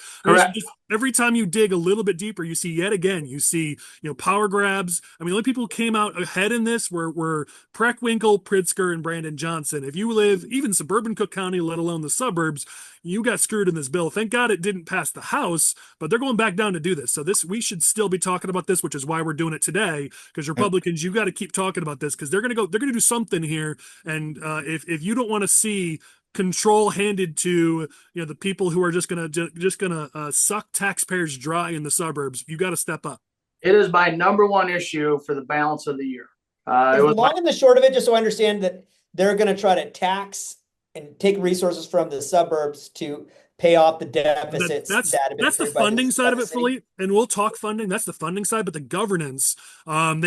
Every time you dig a little bit deeper, you see power grabs. I mean, the only people who came out ahead in this were Preckwinkle, Pritzker, and Brandon Johnson. If you live even suburban Cook County, let alone the suburbs, you got screwed in this bill. Thank God it didn't pass the House, but they're going back down to do this. So we should still be talking about this, which is why we're doing it today. Because Republicans, you got to keep talking about this because they're going to do something here. And if you don't want to see control handed to the people who are just gonna suck taxpayers dry in the suburbs, you got to step up. It is my number one issue for the balance of the year. And the short of it, just so I understand that they're going to try to tax and take resources from the suburbs to pay off the deficits. That's the funding side of it, Philippe, and we'll talk funding. That's the funding side, but the governance. 5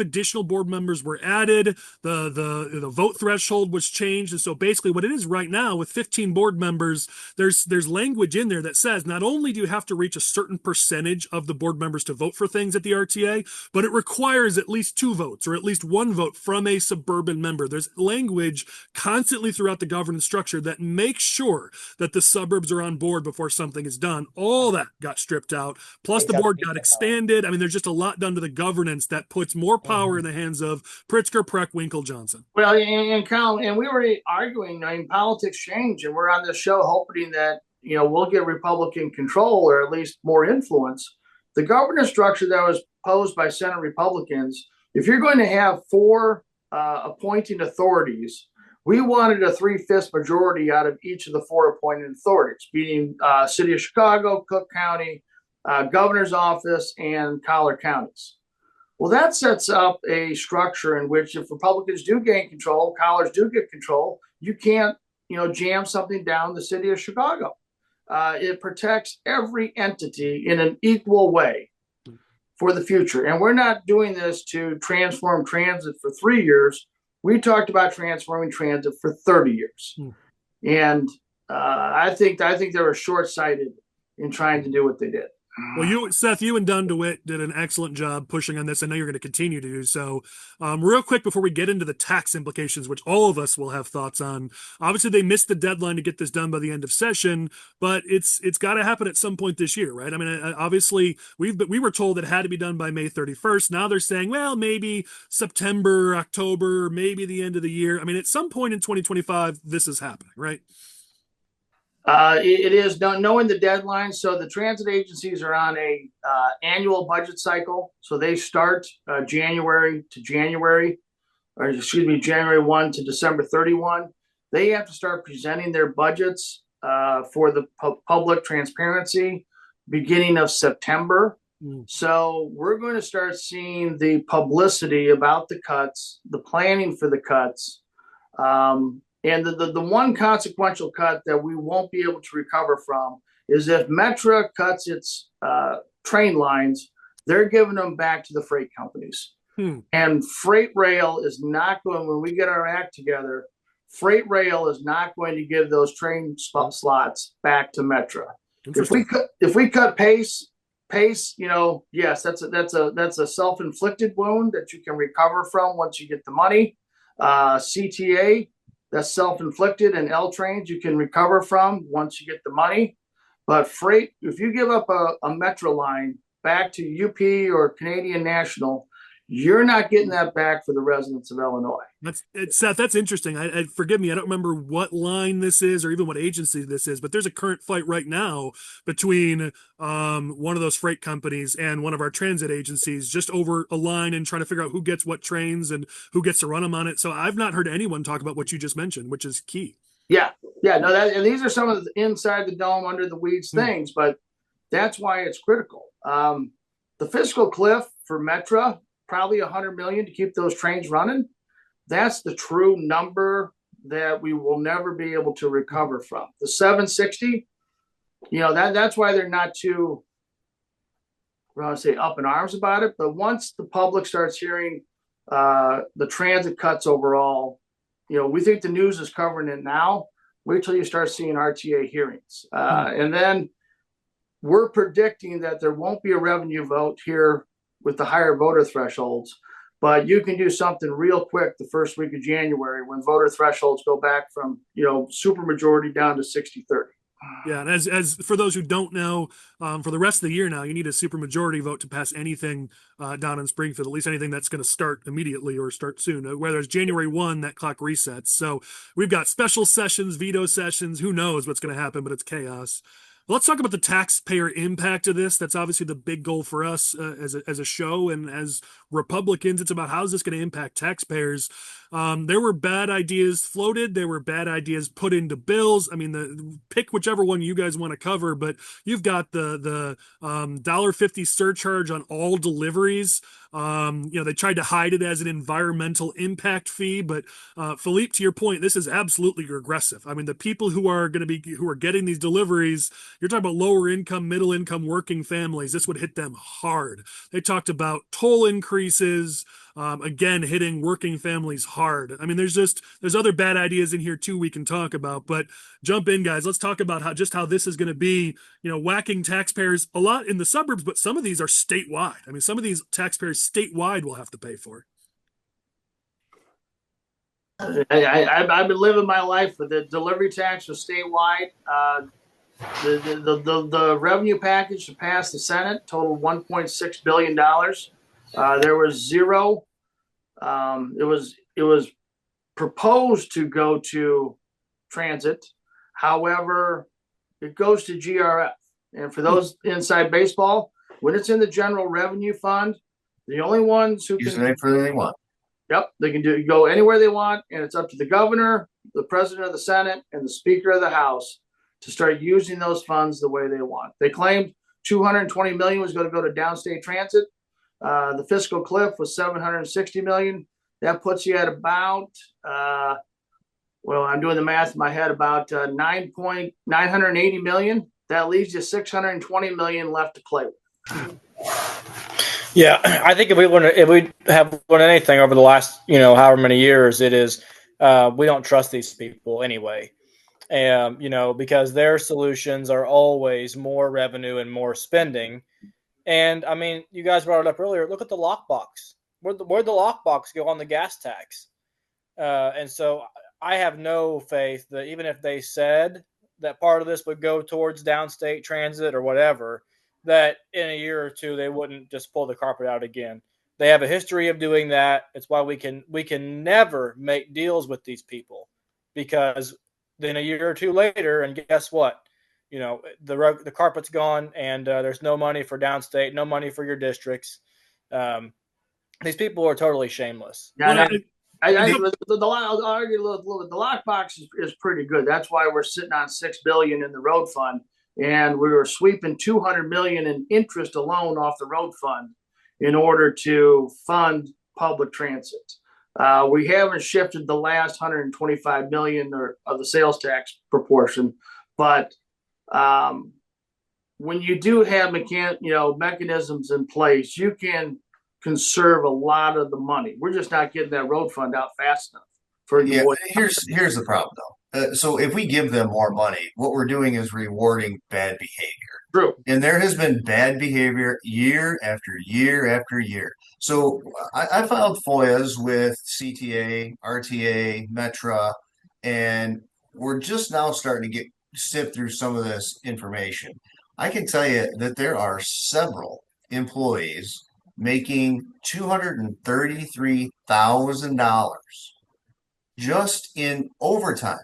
additional board members were added. The vote threshold was changed, and so basically, what it is right now with 15 board members, there's language in there that says not only do you have to reach a certain percentage of the board members to vote for things at the RTA, but it requires at least 2 votes or at least 1 vote from a suburban member. There's language constantly throughout the governance structure that makes sure that the suburbs are on board before something is done. All that got stripped out. Plus the board got expanded. I mean, there's just a lot done to the governance that puts more power in the hands of Pritzker, Preckwinkle, Johnson. Well, and Collin, and we were arguing, politics change, and we're on this show hoping that, we'll get Republican control or at least more influence. The governance structure that was posed by Senate Republicans, if you're going to have 4 appointing authorities, we wanted a 3/5 majority out of each of the 4 appointed authorities, being City of Chicago, Cook County, Governor's Office, and collar counties. Well, that sets up a structure in which if Republicans do gain control, collars do get control, you can't, jam something down the City of Chicago. It protects every entity in an equal way for the future. And we're not doing this to transform transit for 3 years. We talked about transforming transit for 30 years. And I think they were short-sighted in trying to do what they did. Well, Seth, you and Don DeWitt did an excellent job pushing on this. I know you're going to continue to do so. Real quick before we get into the tax implications, which all of us will have thoughts on. Obviously, they missed the deadline to get this done by the end of session, but it's got to happen at some point this year, right? I mean, obviously, we were told it had to be done by May 31st. Now they're saying, well, maybe September, October, maybe the end of the year. I mean, at some point in 2025, this is happening, right? It is knowing the deadline. So the transit agencies are on a annual budget cycle. So they start January 1 to December 31. They have to start presenting their budgets for the public transparency beginning of September. So we're going to start seeing the publicity about the cuts, the planning for the cuts. And the one consequential cut that we won't be able to recover from is if Metra cuts its train lines, they're giving them back to the freight companies. And freight rail is not going, when we get our act together, freight rail is not going to give those train slots back to Metra. If we cut pace, yes, that's a self-inflicted wound that you can recover from once you get the money. CTA, that's self-inflicted, and L trains you can recover from once you get the money. But freight, if you give up a Metro line back to UP or Canadian National, you're not getting that back for the residents of Illinois. Seth, that's interesting. Forgive me, I don't remember what line this is or even what agency this is, but there's a current fight right now between one of those freight companies and one of our transit agencies just over a line and trying to figure out who gets what trains and who gets to run them on it. So I've not heard anyone talk about what you just mentioned, which is key. Yeah. No, and these are some of the inside the dome, under the weeds things, but that's why it's critical. The fiscal cliff for Metra, probably $100 million to keep those trains running. That's the true number that we will never be able to recover from. The 760, that's why they're not too, up in arms about it. But once the public starts hearing the transit cuts overall, we think the news is covering it now. Wait till you start seeing RTA hearings. And then we're predicting that there won't be a revenue vote here with the higher voter thresholds. But you can do something real quick the first week of January when voter thresholds go back from, supermajority down to 60-30. Yeah, and as for those who don't know, for the rest of the year now, you need a supermajority vote to pass anything down in Springfield, at least anything that's going to start immediately or start soon. Whether it's January 1, that clock resets. So we've got special sessions, veto sessions. Who knows what's going to happen, but it's chaos. Well, let's talk about the taxpayer impact of this. That's obviously the big goal for us as a show and as Republicans. It's about how is this going to impact taxpayers. There were bad ideas floated. There were bad ideas put into bills. I mean, pick whichever one you guys want to cover, but you've got the $1.50 surcharge on all deliveries. They tried to hide it as an environmental impact fee, but Philippe, to your point, this is absolutely regressive. I mean, the people who are getting these deliveries, you're talking about lower income, middle income, working families. This would hit them hard. They talked about toll increases, again, hitting working families hard. I mean, there's other bad ideas in here too we can talk about, but jump in, guys. Let's talk about how this is going to be, whacking taxpayers a lot in the suburbs, but some of these are statewide. I mean, some of these taxpayers statewide will have to pay for. I've been living my life with the delivery tax was statewide. The revenue package to pass the Senate totaled $1.6 billion. There was zero. It was proposed to go to transit. However, it goes to GRF. And for those inside baseball, when it's in the general revenue fund, the only ones who use can it for anything they want. Yep, they can go anywhere they want, and it's up to the governor, the president of the Senate, and the speaker of the House to start using those funds the way they want. They claimed $220 million was going to go to downstate transit. The fiscal cliff was $760 million. That puts you at about, I'm doing the math in my head, about $980 million. That leaves you $620 million left to play with. Yeah, I think if we have learned anything over the last, however many years, it is we don't trust these people anyway. Because their solutions are always more revenue and more spending. And I mean, you guys brought it up earlier. Look at the lockbox. Where'd the lockbox go on the gas tax? And so I have no faith that even if they said that part of this would go towards downstate transit or whatever, that in a year or two they wouldn't just pull the carpet out again. They have a history of doing that. It's why we can never make deals with these people, because then a year or two later, and guess what? The carpet's gone, and there's no money for downstate, no money for your districts. These people are totally shameless. Yeah, I'll argue a little bit. The lockbox is pretty good. That's why we're sitting on $6 billion in the road fund, and we were sweeping $200 million in interest alone off the road fund in order to fund public transit. We haven't shifted the last $125 million of the sales tax proportion, but when you do have mechanisms in place, you can conserve a lot of the money. We're just not getting that road fund out fast enough. Here's the problem though. So if we give them more money, what we're doing is rewarding bad behavior. True. And there has been bad behavior year after year after year. So I filed FOIAs with CTA, RTA, Metra, and we're just now starting to sift through some of this information. I can tell you that there are several employees making $233,000 just in overtime.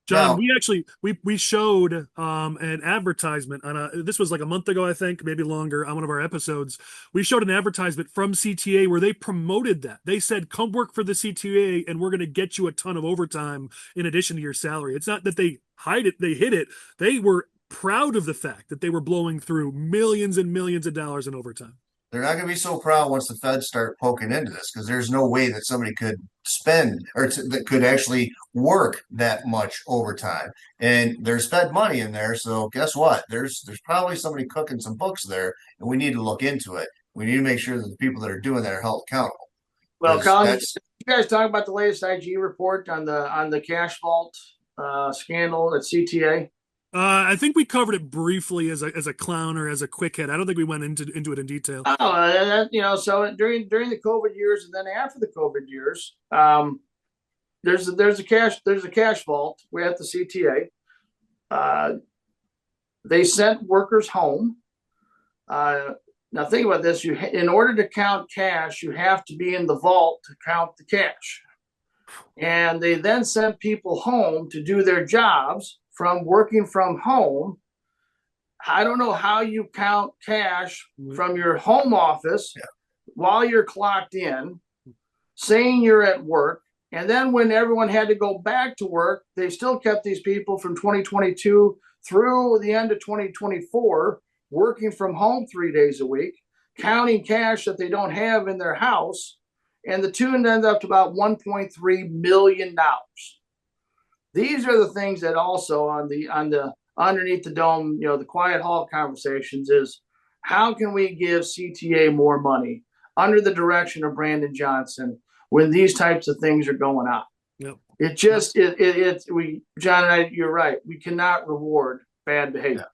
John, Now, we actually we showed an advertisement on this was like a month ago, I think, maybe longer, on one of our episodes. We showed an advertisement from CTA where they promoted that. They said, come work for the CTA and we're going to get you a ton of overtime in addition to your salary. It's not that they hide it, they hid it. They were proud of the fact that they were blowing through millions and millions of dollars in overtime. they're not going to be so proud once the feds start poking into this, because there's no way that somebody could spend that could actually work that much overtime. And there's Fed money in there. So guess what? There's probably somebody cooking some books there, and we need to look into it. We need to make sure that the people that are doing that are held accountable. Well, Collin, you guys talk about the latest IG report on the cash vault scandal at CTA? I think we covered it briefly as a clown or as a quick hit. I don't think we went into it in detail. So during the COVID years and then after the COVID years, there's a cash vault. We at the CTA. They sent workers home. Now think about this: in order to count cash, you have to be in the vault to count the cash. And they then sent people home to do their jobs from working from home. I don't know how you count cash from your home office while you're clocked in, saying you're at work. And then when everyone had to go back to work, they still kept these people from 2022 through the end of 2024 working from home 3 days a week, counting cash that they don't have in their house. And the tune ended up to about $1.3 million. These are the things that also on the underneath the dome, the quiet hall conversations is how can we give CTA more money under the direction of Brandon Johnson when these types of things are going on? Yep. John and I, you're right. We cannot reward bad behavior.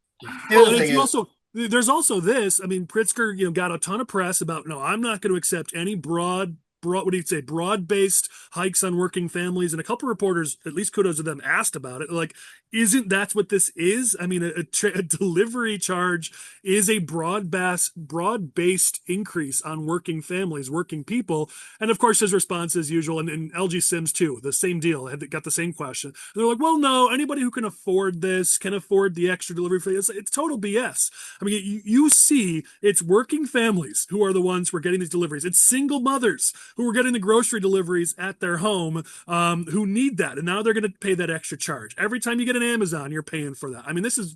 There's also this. I mean, Pritzker, got a ton of press about, no, I'm not going to accept any broad-based hikes on working families. And a couple of reporters, at least kudos to them, asked about it. Like, isn't that what this is? I mean, a delivery charge is a broad-based increase on working families, working people. And of course, his response as usual, and LG Sims too, the same deal, got the same question. And they're like, well, no, anybody who can afford this can afford the extra delivery fee. It's total BS. I mean, you see, it's working families who are the ones who are getting these deliveries. It's single mothers who are getting the grocery deliveries at their home, who need that. And now they're going to pay that extra charge. Every time you get an Amazon, you're paying for that. I mean, this is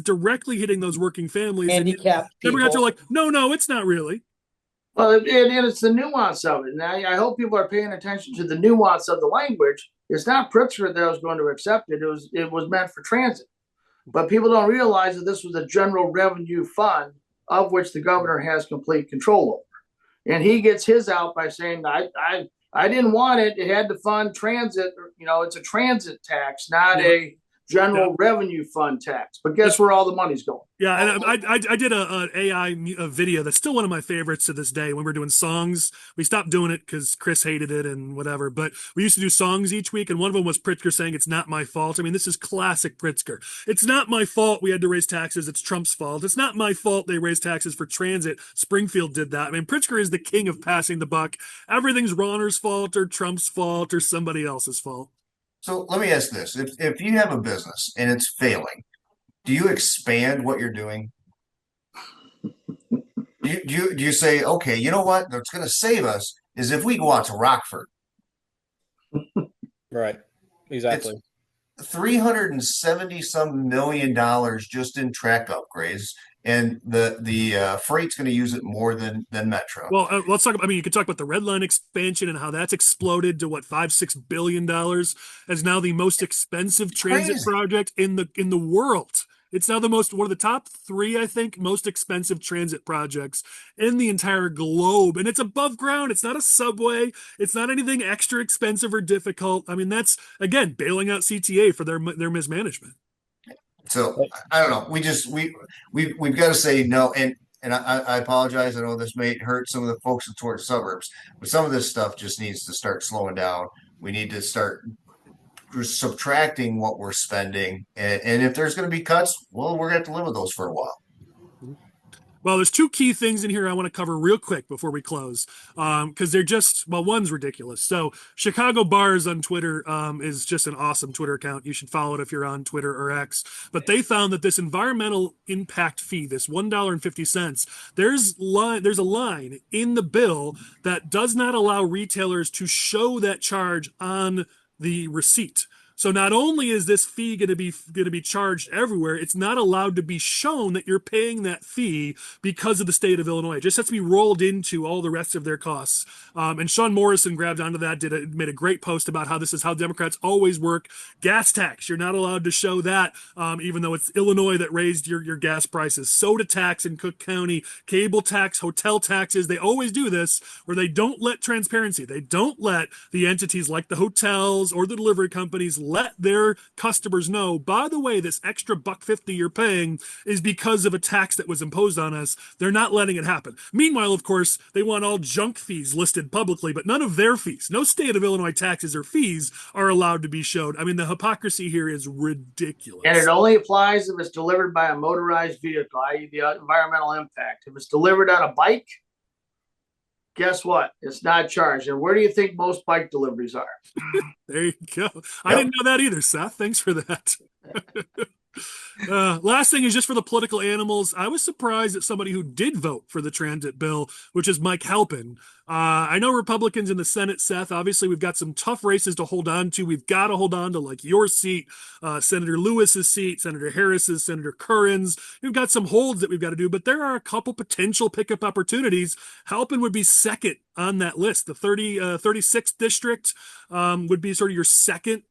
directly hitting those working families. Handicapped people. Democrats are like, no, it's not really. Well, and it's the nuance of it. And I hope people are paying attention to the nuance of the language. It's not Pritzker that was going to accept it. It was meant for transit. But people don't realize that this was a general revenue fund of which the governor has complete control over. And he gets his out by saying, I didn't want it. It had to fund transit. It's a transit tax, not a general revenue fund tax. But guess where all the money's going? Yeah, and I did an AI video that's still one of my favorites to this day. When we were doing songs, we stopped doing it because Chris hated it and whatever. But we used to do songs each week, and one of them was Pritzker saying it's not my fault. I mean, this is classic Pritzker. It's not my fault we had to raise taxes. It's Trump's fault. It's not my fault they raised taxes for transit. Springfield did that. I mean, Pritzker is the king of passing the buck. Everything's Rauner's fault or Trump's fault or somebody else's fault. So let me ask this: if you have a business and it's failing, do you expand what you're doing? Do you say, okay, you know what? What's going to save us is if we go out to Rockford. Right. Exactly. It's $370-some million just in track upgrades, and the freight's going to use it more than Metro. Well, let's talk about, you could talk about the Red Line expansion and how that's exploded to $5-6 billion as now the most expensive transit project in the world. It's now one of the top 3, I think, most expensive transit projects in the entire globe. And it's above ground. It's not a subway. It's not anything extra expensive or difficult. I mean, that's, again, bailing out CTA for their mismanagement. So I don't know. We've got to say no. And I apologize. I know this may hurt some of the folks towards suburbs, but some of this stuff just needs to start slowing down. We need to start subtracting what we're spending, and if there's going to be cuts, well, we're going to have to live with those for a while. Well, there's 2 key things in here I want to cover real quick before we close, because they're just, one's ridiculous. So Chicago Bars on Twitter is just an awesome Twitter account. You should follow it if you're on Twitter or X. But they found that this environmental impact fee, this $1.50, there's a line in the bill that does not allow retailers to show that charge on the receipt. So not only is this fee going to be charged everywhere, it's not allowed to be shown that you're paying that fee because of the state of Illinois. It just has to be rolled into all the rest of their costs. And Sean Morrison grabbed onto that, made a great post about how this is how Democrats always work. Gas tax, you're not allowed to show that, even though it's Illinois that raised your gas prices. Soda tax in Cook County, cable tax, hotel taxes. They always do this where they don't let transparency. They don't let the entities like the hotels or the delivery companies let their customers know, by the way, this extra $1.50 you're paying is because of a tax that was imposed on us. They're not letting it happen. Meanwhile, of course, they want all junk fees listed publicly, but none of their fees, no state of Illinois taxes or fees are allowed to be showed. I mean, the hypocrisy here is ridiculous. And it only applies if it's delivered by a motorized vehicle, i.e. the environmental impact. If it's delivered on a bike, guess what? It's not charged. And where do you think most bike deliveries are? There you go. I didn't know that either, Seth. Thanks for that. Last thing is just for the political animals. I was surprised at somebody who did vote for the transit bill, which is Mike Halpin. I know Republicans in the Senate, Seth, obviously we've got some tough races to hold on to. We've got to hold on to like your seat, Senator Lewis's seat, Senator Harris's, Senator Curran's. We've got some holds that we've got to do, but there are a couple potential pickup opportunities. Halpin would be second on that list. The 36th district would be sort of your second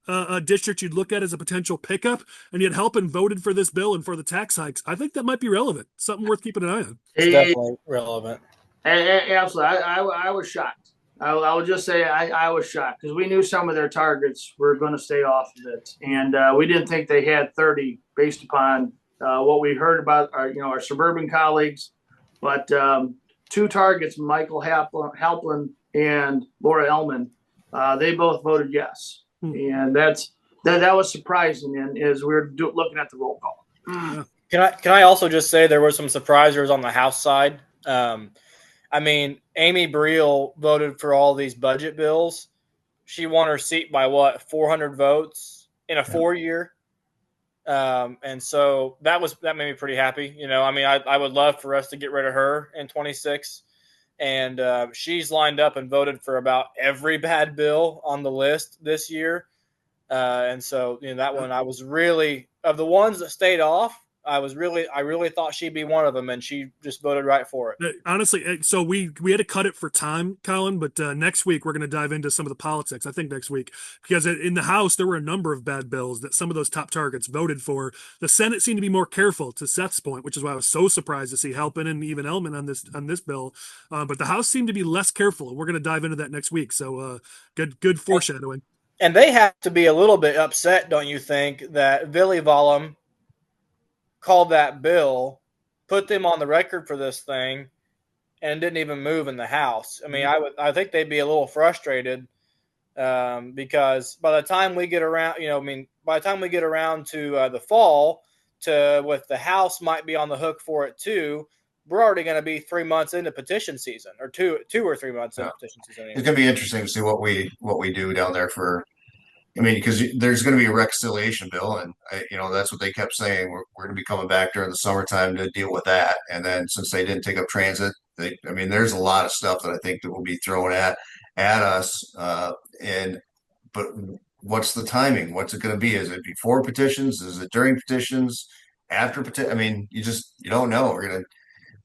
district you'd look at as a potential pickup, and yet Halpin voted for this bill and for the tax hikes. I think that might be relevant. Something worth keeping an eye on. It's definitely relevant. Absolutely. I was shocked. I will just say I was shocked because we knew some of their targets were going to stay off of it. And we didn't think they had 30 based upon what we heard about our suburban colleagues. But two targets, Michael Halpin and Laura Ellman, they both voted yes. And that was surprising. And as we were looking at the roll call. Can I also just say there were some surprisers on the House side? I mean, Amy Briel voted for all these budget bills. She won her seat by 400 votes in a 4-year. And so that made me pretty happy. I mean, I would love for us to get rid of her in 26. And she's lined up and voted for about every bad bill on the list this year. And so, that one, I was really, of the ones that stayed off, I really thought she'd be one of them, and she just voted right for it. Honestly, so we had to cut it for time, Collin, but next week we're going to dive into some of the politics, I think next week, because in the House there were a number of bad bills that some of those top targets voted for. The Senate seemed to be more careful, to Seth's point, which is why I was so surprised to see Halpin and even Ellman on this bill. But the House seemed to be less careful, and we're going to dive into that next week. So good foreshadowing. And they have to be a little bit upset, don't you think, that Villy Vollum called that bill, put them on the record for this thing, and didn't even move in the House. I mean, I think they'd be a little frustrated because by the time we get around, by the time we get around to the fall, with the House might be on the hook for it too, we're already going to be 3 months into petition season, or two or 3 months into petition season. It's going to be interesting to see what we do down there because there's going to be a reconciliation bill, and that's what they kept saying. We're going to be coming back during the summertime to deal with that. And then since they didn't take up transit, there's a lot of stuff that I think that will be thrown at us. But what's the timing? What's it going to be? Is it before petitions? Is it during petitions? After petition? You don't know. We're going to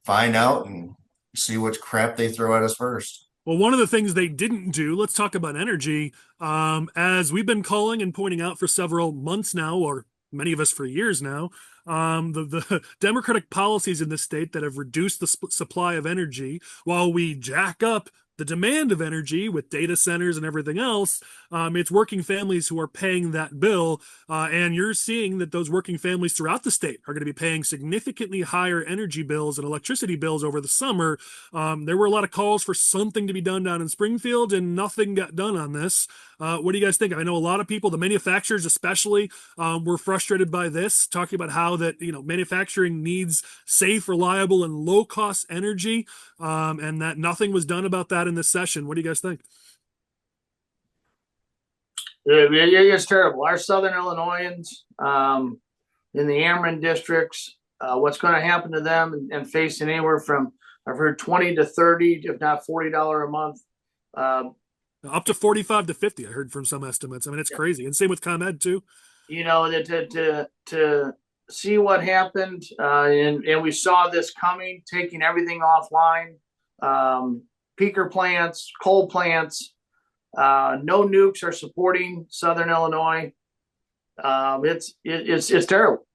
find out and see what crap they throw at us first. Well, one of the things they didn't do, let's talk about energy, as we've been calling and pointing out for several months now, or many of us for years now, the Democratic policies in the state that have reduced the supply of energy while we jack up the demand of energy with data centers and everything else. It's working families who are paying that bill. And you're seeing that those working families throughout the state are going to be paying significantly higher energy bills and electricity bills over the summer. There were a lot of calls for something to be done down in Springfield, and nothing got done on this. What do you guys think? I know a lot of people, the manufacturers especially, were frustrated by this, talking about how that, manufacturing needs safe, reliable, and low-cost energy, and that nothing was done about that in this session. What do you guys think? It's terrible. Our Southern Illinoisans in the Ameren districts, what's going to happen to them and facing anywhere from, I've heard 20 to 30, if not $40 a month. Up to 45 to 50, I heard from some estimates. It's crazy. And same with ComEd too. To see what happened, and we saw this coming, taking everything offline, peaker plants, coal plants, no nukes are supporting Southern Illinois. It's terrible.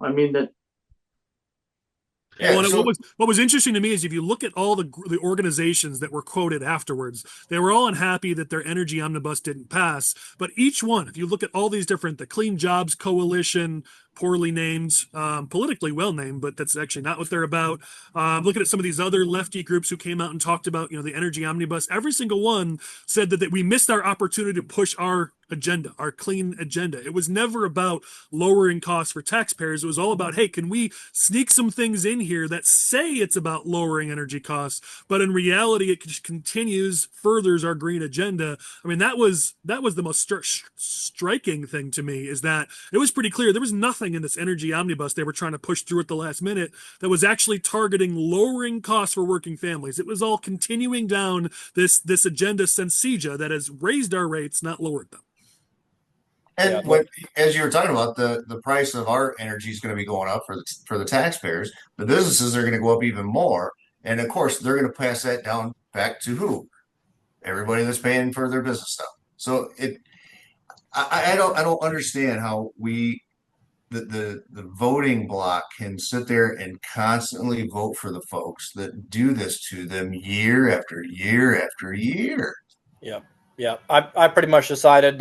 Well, Yeah. and So what was interesting to me is if you look at all the organizations that were quoted afterwards, they were all unhappy that their energy omnibus didn't pass. But each one, if you look at all these different, the Clean Jobs Coalition, poorly named, politically well named, but that's actually not what they're about. Looking at some of these other lefty groups who came out and talked about, the energy omnibus, every single one said that we missed our opportunity to push our agenda, our clean agenda. It was never about lowering costs for taxpayers. It was all about, hey, can we sneak some things in here that say it's about lowering energy costs, but in reality, it just continues, furthers our green agenda. I mean, that was the most striking thing to me, is that it was pretty clear there was nothing in this energy omnibus they were trying to push through at the last minute that was actually targeting lowering costs for working families. It was all continuing down this agenda sensija that has raised our rates, not lowered them. and as you were talking about, the price of our energy is going to be going up for the taxpayers. The businesses are going to go up even more, and of course, they're going to pass that down back to who? Everybody that's paying for their business stuff. So I don't understand how the voting bloc can sit there and constantly vote for the folks that do this to them year after year after year. Yeah, yeah. I pretty much decided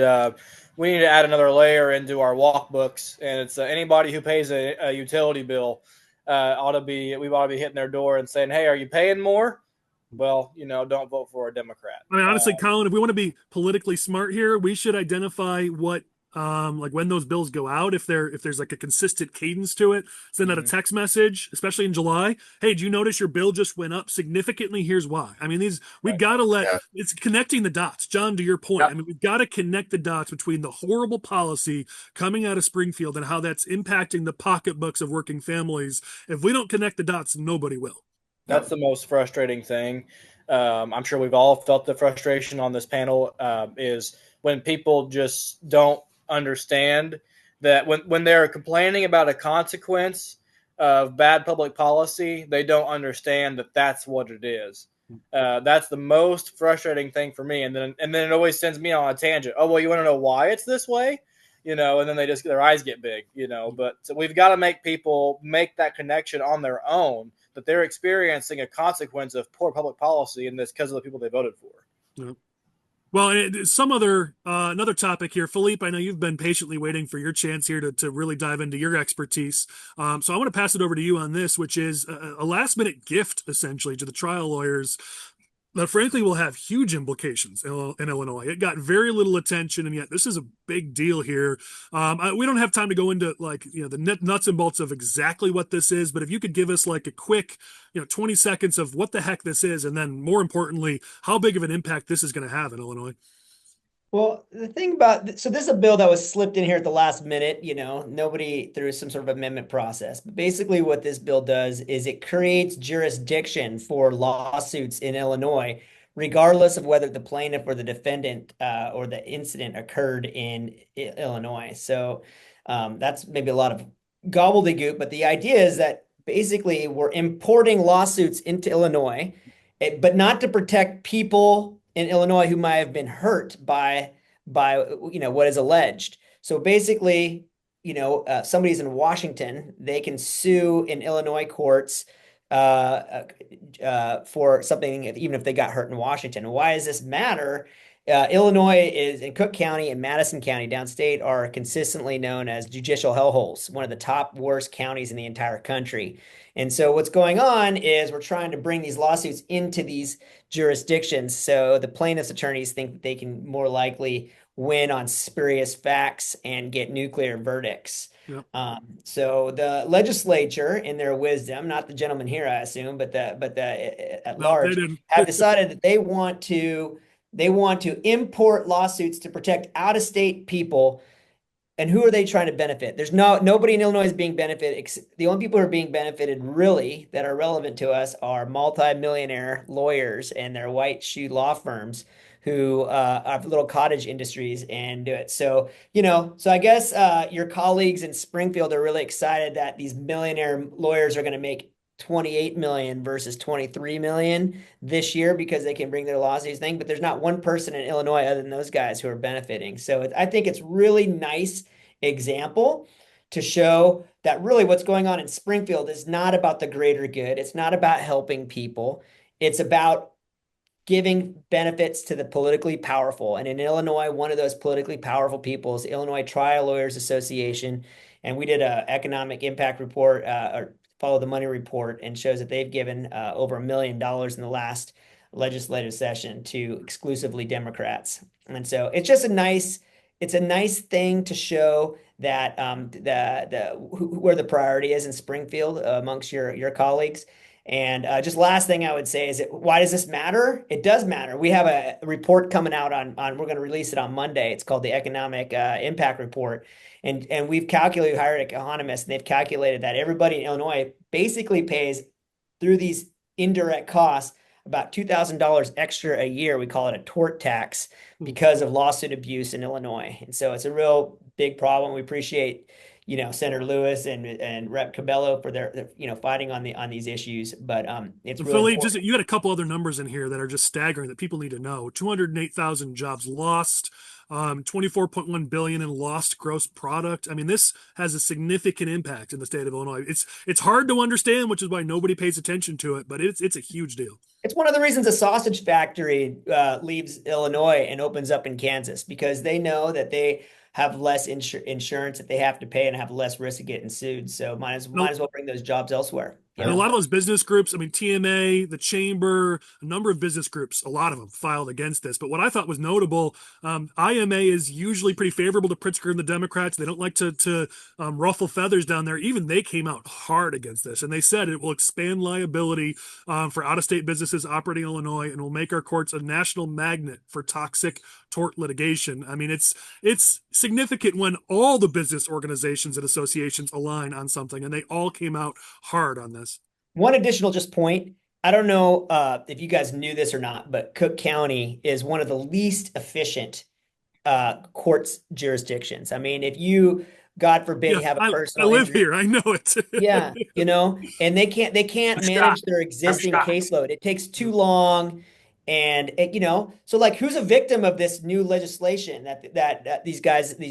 we need to add another layer into our walk books, and it's anybody who pays a utility bill we ought to be hitting their door and saying, "Hey, are you paying more? Well, don't vote for a Democrat." I mean, honestly, Collin, if we want to be politically smart here, we should identify what, like when those bills go out, if there's like a consistent cadence to it, send out a text message, especially in July. Hey, do you notice your bill just went up significantly? Here's why. I mean, we got to it's connecting the dots. John, to your point, I mean, we've got to connect the dots between the horrible policy coming out of Springfield and how that's impacting the pocketbooks of working families. If we don't connect the dots, nobody will. That's the most frustrating thing. I'm sure we've all felt the frustration on this panel is when people just don't understand that when they're complaining about a consequence of bad public policy, they don't understand that that's what it is. That's the most frustrating thing for me. And then it always sends me on a tangent. Oh, well, you want to know why it's this way? And then their eyes get big, but so we've got to make people make that connection on their own, that they're experiencing a consequence of poor public policy, and this because of the people they voted for. Yeah. Well, another topic here, Philippe. I know you've been patiently waiting for your chance here to really dive into your expertise. So I want to pass it over to you on this, which is a last minute gift essentially to the trial lawyers that frankly will have huge implications in Illinois. It got very little attention, and yet this is a big deal here. We don't have time to go into the nuts and bolts of exactly what this is, but if you could give us like a quick 20 seconds of what the heck this is, and then more importantly, how big of an impact this is going to have in Illinois. Well, the thing this is a bill that was slipped in here at the last minute, nobody through some sort of amendment process. But basically what this bill does is it creates jurisdiction for lawsuits in Illinois, regardless of whether the plaintiff or the defendant or the incident occurred in Illinois. So that's maybe a lot of gobbledygook, but the idea is that basically we're importing lawsuits into Illinois, but not to protect people in Illinois who might have been hurt by what is alleged. So basically, somebody's in Washington, they can sue in Illinois courts for something, even if they got hurt in Washington. And why does this matter? Illinois is in Cook County and Madison County downstate are consistently known as judicial hellholes, one of the top worst counties in the entire country. And so what's going on is we're trying to bring these lawsuits into these jurisdictions. So the plaintiff's attorneys think that they can more likely win on spurious facts and get nuclear verdicts. Yep. So the legislature, in their wisdom, not the gentleman here, I assume, but at large, have decided that they want to import lawsuits to protect out-of-state people. And who are they trying to benefit? There's nobody in Illinois is being benefited. The only people who are being benefited really that are relevant to us are multi-millionaire lawyers and their white shoe law firms who have little cottage industries and do it. So, so I guess your colleagues in Springfield are really excited that these millionaire lawyers are going to make 28 million versus 23 million this year because they can bring their lawsuits thing, but there's not one person in Illinois other than those guys who are benefiting. So I think it's really nice example to show that really what's going on in Springfield is not about the greater good. It's not about helping people. It's about giving benefits to the politically powerful. And in Illinois, one of those politically powerful people is the Illinois Trial Lawyers Association. And we did an economic impact report, or follow the money report, and shows that they've given over $1 million in the last legislative session to exclusively Democrats. And so it's just a nice thing to show that where the priority is in Springfield amongst your colleagues. And just last thing I would say is why does this matter? It does matter. We have a report coming out on we're going to release it on Monday. It's called the Economic Impact Report. And we've hired economists, and they've calculated that everybody in Illinois basically pays through these indirect costs about $2,000 extra a year. We call it a tort tax because of lawsuit abuse in Illinois. And so it's a real big problem. We appreciate, Senator Lewis and Rep Cabello for their fighting on these issues. But it's really Philly, you had a couple other numbers in here that are just staggering that people need to know. 208,000 jobs lost. 24.1 billion in lost gross product. I mean, this has a significant impact in the state of Illinois. It's hard to understand, which is why nobody pays attention to it, but it's a huge deal. It's one of the reasons a sausage factory leaves Illinois and opens up in Kansas, because they know that they have less insurance that they have to pay and have less risk of getting sued. So might as well bring those jobs elsewhere. And a lot of those business groups, I mean, TMA, the Chamber, a number of business groups, a lot of them filed against this. But what I thought was notable, IMA is usually pretty favorable to Pritzker and the Democrats. They don't like to ruffle feathers down there. Even they came out hard against this. And they said it will expand liability for out-of-state businesses operating in Illinois and will make our courts a national magnet for toxic tort litigation. I mean, it's significant when all the business organizations and associations align on something, and they all came out hard on this. One additional just point. I don't know if you guys knew this or not, but Cook County is one of the least efficient courts jurisdictions. I mean, if you, God forbid, have a personal I live injury, here. I know it. yeah, and they can't manage their existing caseload. It takes too long. And so like, who's a victim of this new legislation that these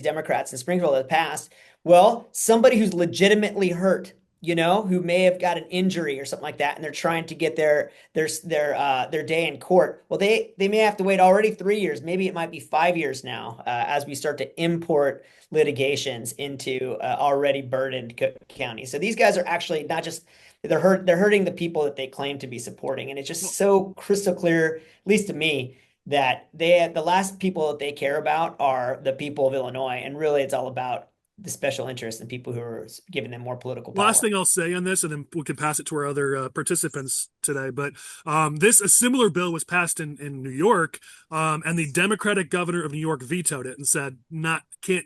Democrats in Springfield have passed? Well, somebody who's legitimately hurt, who may have got an injury or something like that, and they're trying to get their day in court. Well, they may have to wait already 3 years. Maybe it might be 5 years now as we start to import litigations into already burdened Cook County. So these guys are actually not just they're hurting the people that they claim to be supporting, and it's just so crystal clear, at least to me, that the last people that they care about are the people of Illinois, and really it's all about the special interests and people who are giving them more political power. Last thing I'll say on this, and then we can pass it to our other participants today. But a similar bill was passed in New York, and the Democratic governor of New York vetoed it and said,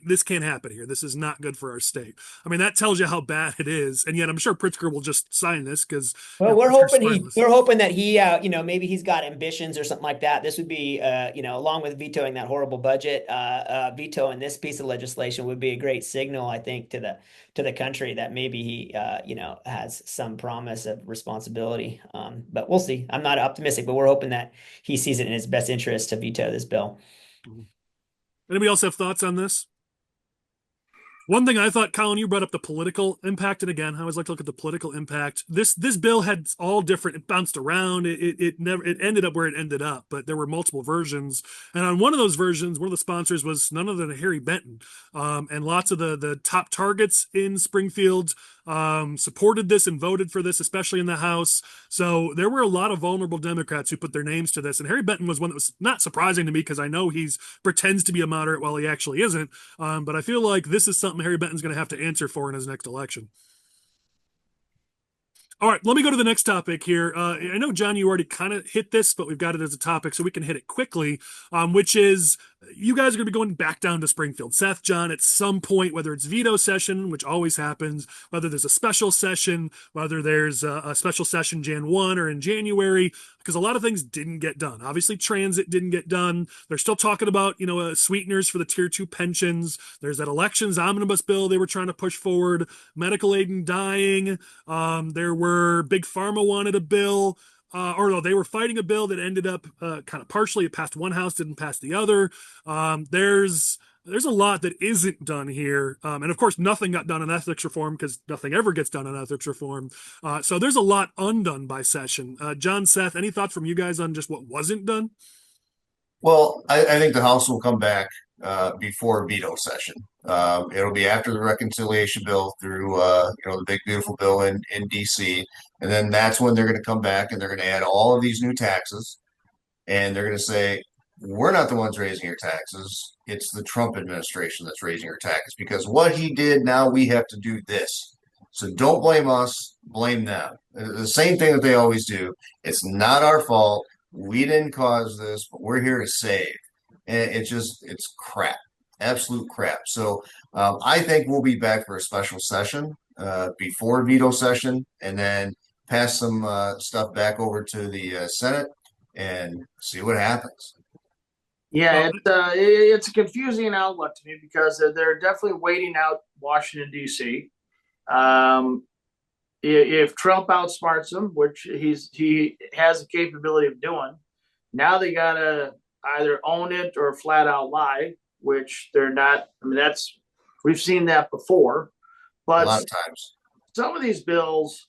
this can't happen here. This is not good for our state. I mean, that tells you how bad it is. And yet I'm sure Pritzker will just sign this because we're hoping that he maybe he's got ambitions or something like that. This would be along with vetoing that horrible budget, vetoing this piece of legislation would be a great signal, I think, to the country that maybe he has some promise of responsibility. But we'll see. I'm not optimistic, but we're hoping that he sees it in his best interest to veto this bill. Anybody else have thoughts on this? One thing I thought, Collin, you brought up the political impact, and again, I always like to look at the political impact. This bill had all different. It bounced around. It ended up where it ended up, but there were multiple versions. And on one of those versions, one of the sponsors was none other than Harry Benton, and lots of the top targets in Springfield supported this and voted for this, especially in the House. So there were a lot of vulnerable Democrats who put their names to this. And Harry Benton was one that was not surprising to me because I know he's pretends to be a moderate while he actually isn't. But I feel like this is something Harry Benton's going to have to answer for in his next election. All right, let me go to the next topic here. I know, John, you already kind of hit this, but we've got it as a topic, so we can hit it quickly, which is you guys are going to be going back down to Springfield. Seth, John, at some point, whether it's veto session, which always happens, whether there's a special session, whether there's a special session Jan 1 or in January, because a lot of things didn't get done. Obviously, transit didn't get done. They're still talking about, sweeteners for the Tier 2 pensions. There's that elections omnibus bill they were trying to push forward, medical aid in dying. There were Big Pharma wanted a bill. Or no, they were fighting a bill that ended up kind of partially. It passed one house, didn't pass the other. There's there's a lot that isn't done here. And of course, nothing got done on ethics reform because nothing ever gets done on ethics reform. So there's a lot undone by session. John, Seth, any thoughts from you guys on just what wasn't done? Well, I think the House will come back before veto session. It'll be after the reconciliation bill through, the big beautiful bill in DC, and then that's when they're going to come back and they're going to add all of these new taxes, and they're going to say, we're not the ones raising your taxes. It's the Trump administration that's raising your taxes because what he did, now we have to do this. So don't blame us, blame them. The same thing that they always do. It's not our fault. We didn't cause this, but we're here to save. And it's crap, absolute crap. So I think we'll be back for a special session before veto session and then pass some stuff back over to the Senate and see what happens. Yeah, it's a confusing outlook to me because they're definitely waiting out Washington, D.C. If Trump outsmarts them, which he has the capability of doing, now they got to either own it or flat out lie, which they're not. I mean, we've seen that before. But a lot of times, some of these bills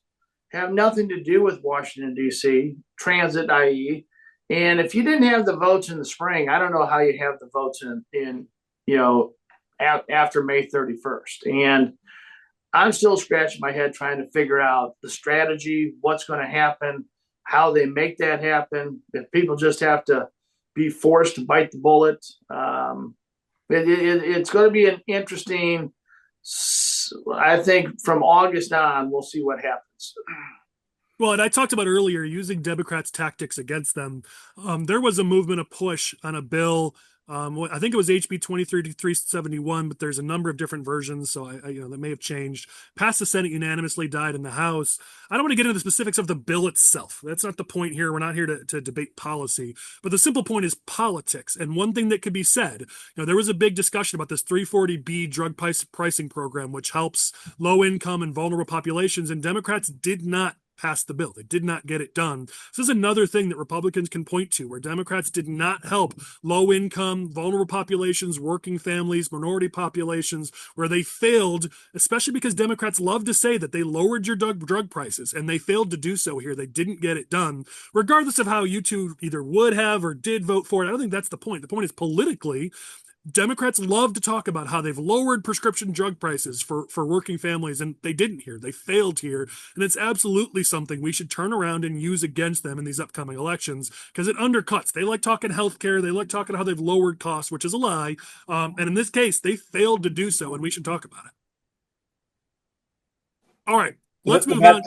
have nothing to do with Washington, D.C., transit, i.e., and if you didn't have the votes in the spring, I don't know how you have the votes in after May 31st. And I'm still scratching my head trying to figure out the strategy, what's going to happen, how they make that happen. If people just have to be forced to bite the bullet, it's going to be an interesting. I think from August on, we'll see what happens. Well, and I talked about earlier using Democrats' tactics against them. There was a movement, a push on a bill. I think it was HB 2371, but there's a number of different versions, so that may have changed. Passed the Senate unanimously, died in the House. I don't want to get into the specifics of the bill itself. That's not the point here. We're not here to debate policy, but the simple point is politics. And one thing that could be said, there was a big discussion about this 340B drug pricing program, which helps low-income and vulnerable populations, and Democrats did not pass the bill. They did not get it done. This is another thing that Republicans can point to where Democrats did not help low-income, vulnerable populations, working families, minority populations, where they failed, especially because Democrats love to say that they lowered your drug prices, and they failed to do so here. They didn't get it done, regardless of how you two either would have or did vote for it. I don't think that's the point. The point is politically, Democrats love to talk about how they've lowered prescription drug prices for working families, and they didn't here. They failed here, and it's absolutely something we should turn around and use against them in these upcoming elections because it undercuts. They like talking healthcare. They like talking how they've lowered costs, which is a lie. And in this case, they failed to do so, and we should talk about it. All right, let's move on.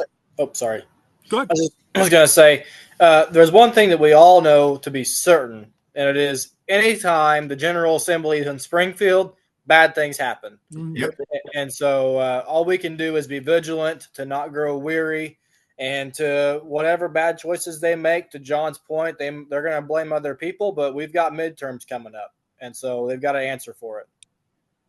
Sorry. Go ahead. I was going to say, there's one thing that we all know to be certain, and it is anytime the General Assembly is in Springfield, bad things happen. Yep. And so all we can do is be vigilant, to not grow weary, and to whatever bad choices they make, to John's point, they're going to blame other people, but we've got midterms coming up, and so they've got to answer for it.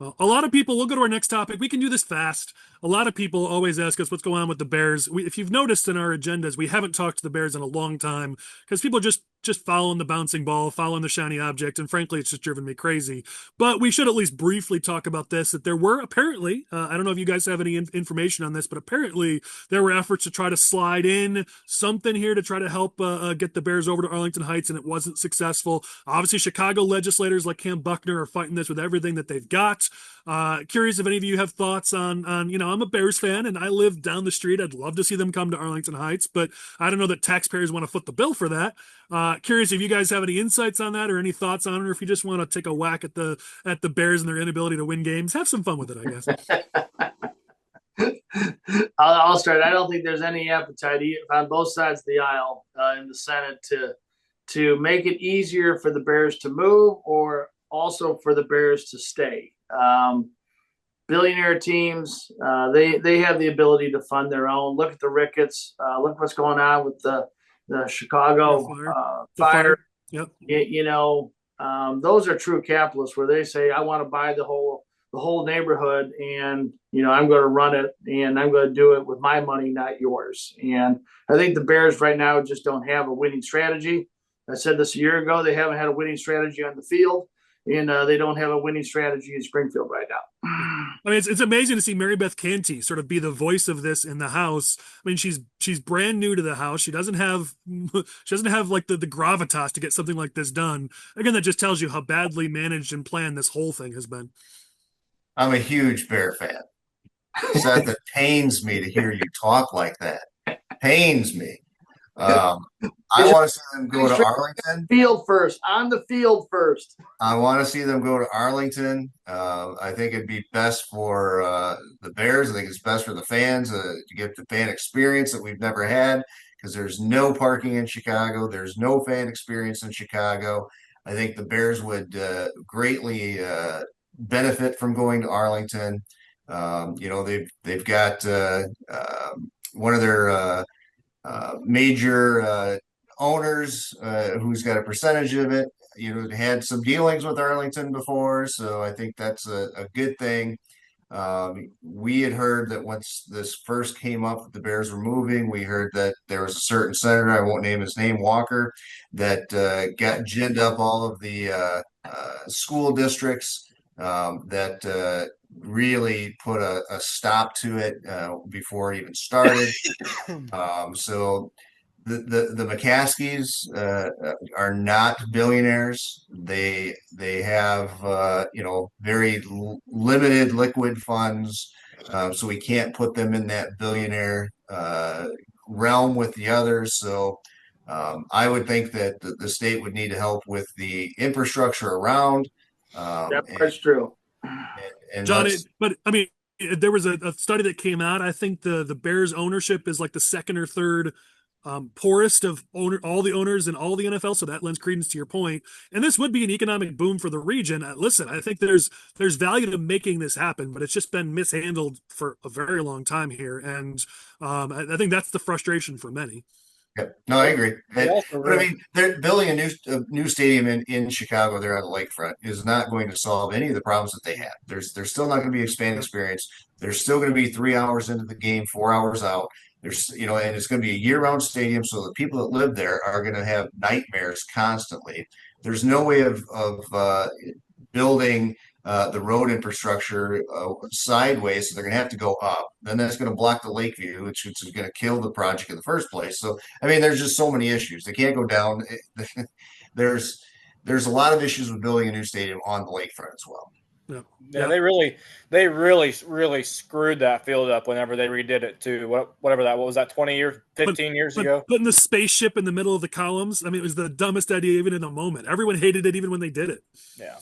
Well, a lot of people, we'll go to our next topic. We can do this fast. A lot of people always ask us what's going on with the Bears. If you've noticed in our agendas, we haven't talked to the Bears in a long time because people just following the bouncing ball, following the shiny object, and frankly, it's just driven me crazy. But we should at least briefly talk about this, that there were apparently, I don't know if you guys have any information on this, but apparently there were efforts to try to slide in something here to try to help get the Bears over to Arlington Heights, and it wasn't successful. Obviously, Chicago legislators like Cam Buckner are fighting this with everything that they've got. Curious if any of you have thoughts on I'm a Bears fan and I live down the street. I'd love to see them come to Arlington Heights, but I don't know that taxpayers want to foot the bill for that. Curious if you guys have any insights on that or any thoughts on it, or if you just want to take a whack at the Bears and their inability to win games. Have some fun with it, I guess. I'll start. I don't think there's any appetite on both sides of the aisle in the Senate to make it easier for the Bears to move or also for the Bears to stay. Billionaire teams, they have the ability to fund their own. Look at the Ricketts. Look what's going on with the Chicago fire. Yep. Those are true capitalists where they say, I want to buy the whole neighborhood, and I'm going to run it, and I'm going to do it with my money, not yours. And I think the Bears right now just don't have a winning strategy. I said this a year ago. They haven't had a winning strategy on the field. and they don't have a winning strategy in Springfield right now. I mean, it's amazing to see Mary Beth Canty sort of be the voice of this in the House. I mean, she's brand new to the House. She doesn't have like the gravitas to get something like this done. Again, that just tells you how badly managed and planned this whole thing has been. I'm a huge Bear fan. Seth, it pains me to hear you talk like that. Pains me. I want to see them go to Arlington. On the field first. I want to see them go to Arlington. I think it'd be best for the Bears. I think it's best for the fans to get the fan experience that we've never had, because there's no parking in Chicago. There's no fan experience in Chicago. I think the Bears would greatly benefit from going to Arlington. They've got one of their major owners who's got a percentage of it, had some dealings with Arlington before. So I think that's a good thing. We had heard that once this first came up that the Bears were moving, we heard that there was a certain senator, I won't name his name, Walker, that got ginned up all of the school districts, that really put a stop to it before it even started. So the McCaskies are not billionaires. They have very limited liquid funds, so we can't put them in that billionaire realm with the others. So I would think that the state would need to help with the infrastructure around. That's true. And John, but I mean, there was a study that came out. I think the Bears ownership is like the second or third poorest of all the owners in all the NFL. So that lends credence to your point. And this would be an economic boom for the region. Listen, I think there's value to making this happen, but it's just been mishandled for a very long time here. And I think that's the frustration for many. Yep. No, I agree. But I mean, they're building a new stadium in Chicago there on the lakefront is not going to solve any of the problems that they have. There's still not going to be fan experience. There's still going to be 3 hours into the game, 4 hours out. There's, and it's going to be a year-round stadium, so the people that live there are going to have nightmares constantly. There's no way of building the road infrastructure sideways, so they're going to have to go up. Then that's going to block the lake view, which is going to kill the project in the first place. So, I mean, there's just so many issues. They can't go down. There's a lot of issues with building a new stadium on the lakefront as well. Yeah, they really screwed that field up whenever they redid it too. Whatever that, what was that, 20 years, 15 years ago? Putting the spaceship in the middle of the columns. I mean, it was the dumbest idea even in the moment. Everyone hated it even when they did it. Yeah.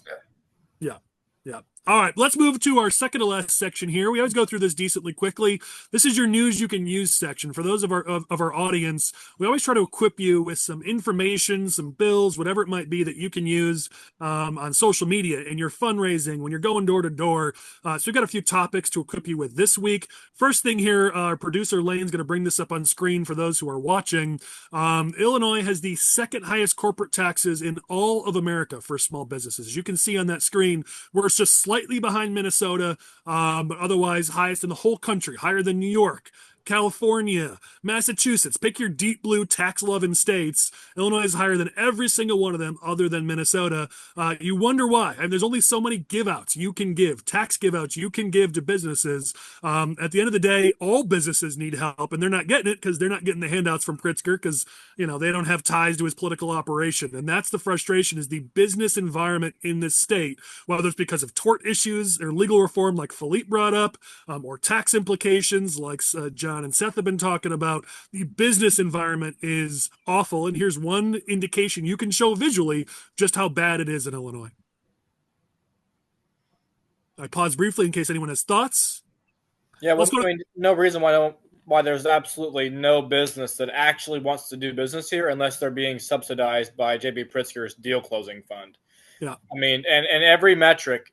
All right, let's move to our second to last section here. We always go through this decently quickly. This is your news you can use section. For those of our audience, we always try to equip you with some information, some bills, whatever it might be that you can use on social media in your fundraising, when you're going door to door. So we've got a few topics to equip you with this week. First thing here, our producer Lane's going to bring this up on screen for those who are watching. Illinois has the second highest corporate taxes in all of America for small businesses. As you can see on that screen, we're just slightly behind Minnesota, but otherwise highest in the whole country, higher than New York, California, Massachusetts. Pick your deep blue tax-loving states. Illinois is higher than every single one of them other than Minnesota. You wonder why. I mean, there's only so many give-outs you can give, tax give-outs you can give to businesses. At the end of the day, all businesses need help, and they're not getting it because they're not getting the handouts from Pritzker because, they don't have ties to his political operation. And that's the frustration, is the business environment in this state, whether it's because of tort issues or legal reform like Philippe brought up, or tax implications like John and Seth have been talking about. The business environment is awful, and here's one indication you can show visually just how bad it is in Illinois. I pause briefly in case anyone has thoughts. Yeah, well, no reason why there's absolutely no business that actually wants to do business here unless they're being subsidized by J.B. Pritzker's deal closing fund. Yeah, I mean, and every metric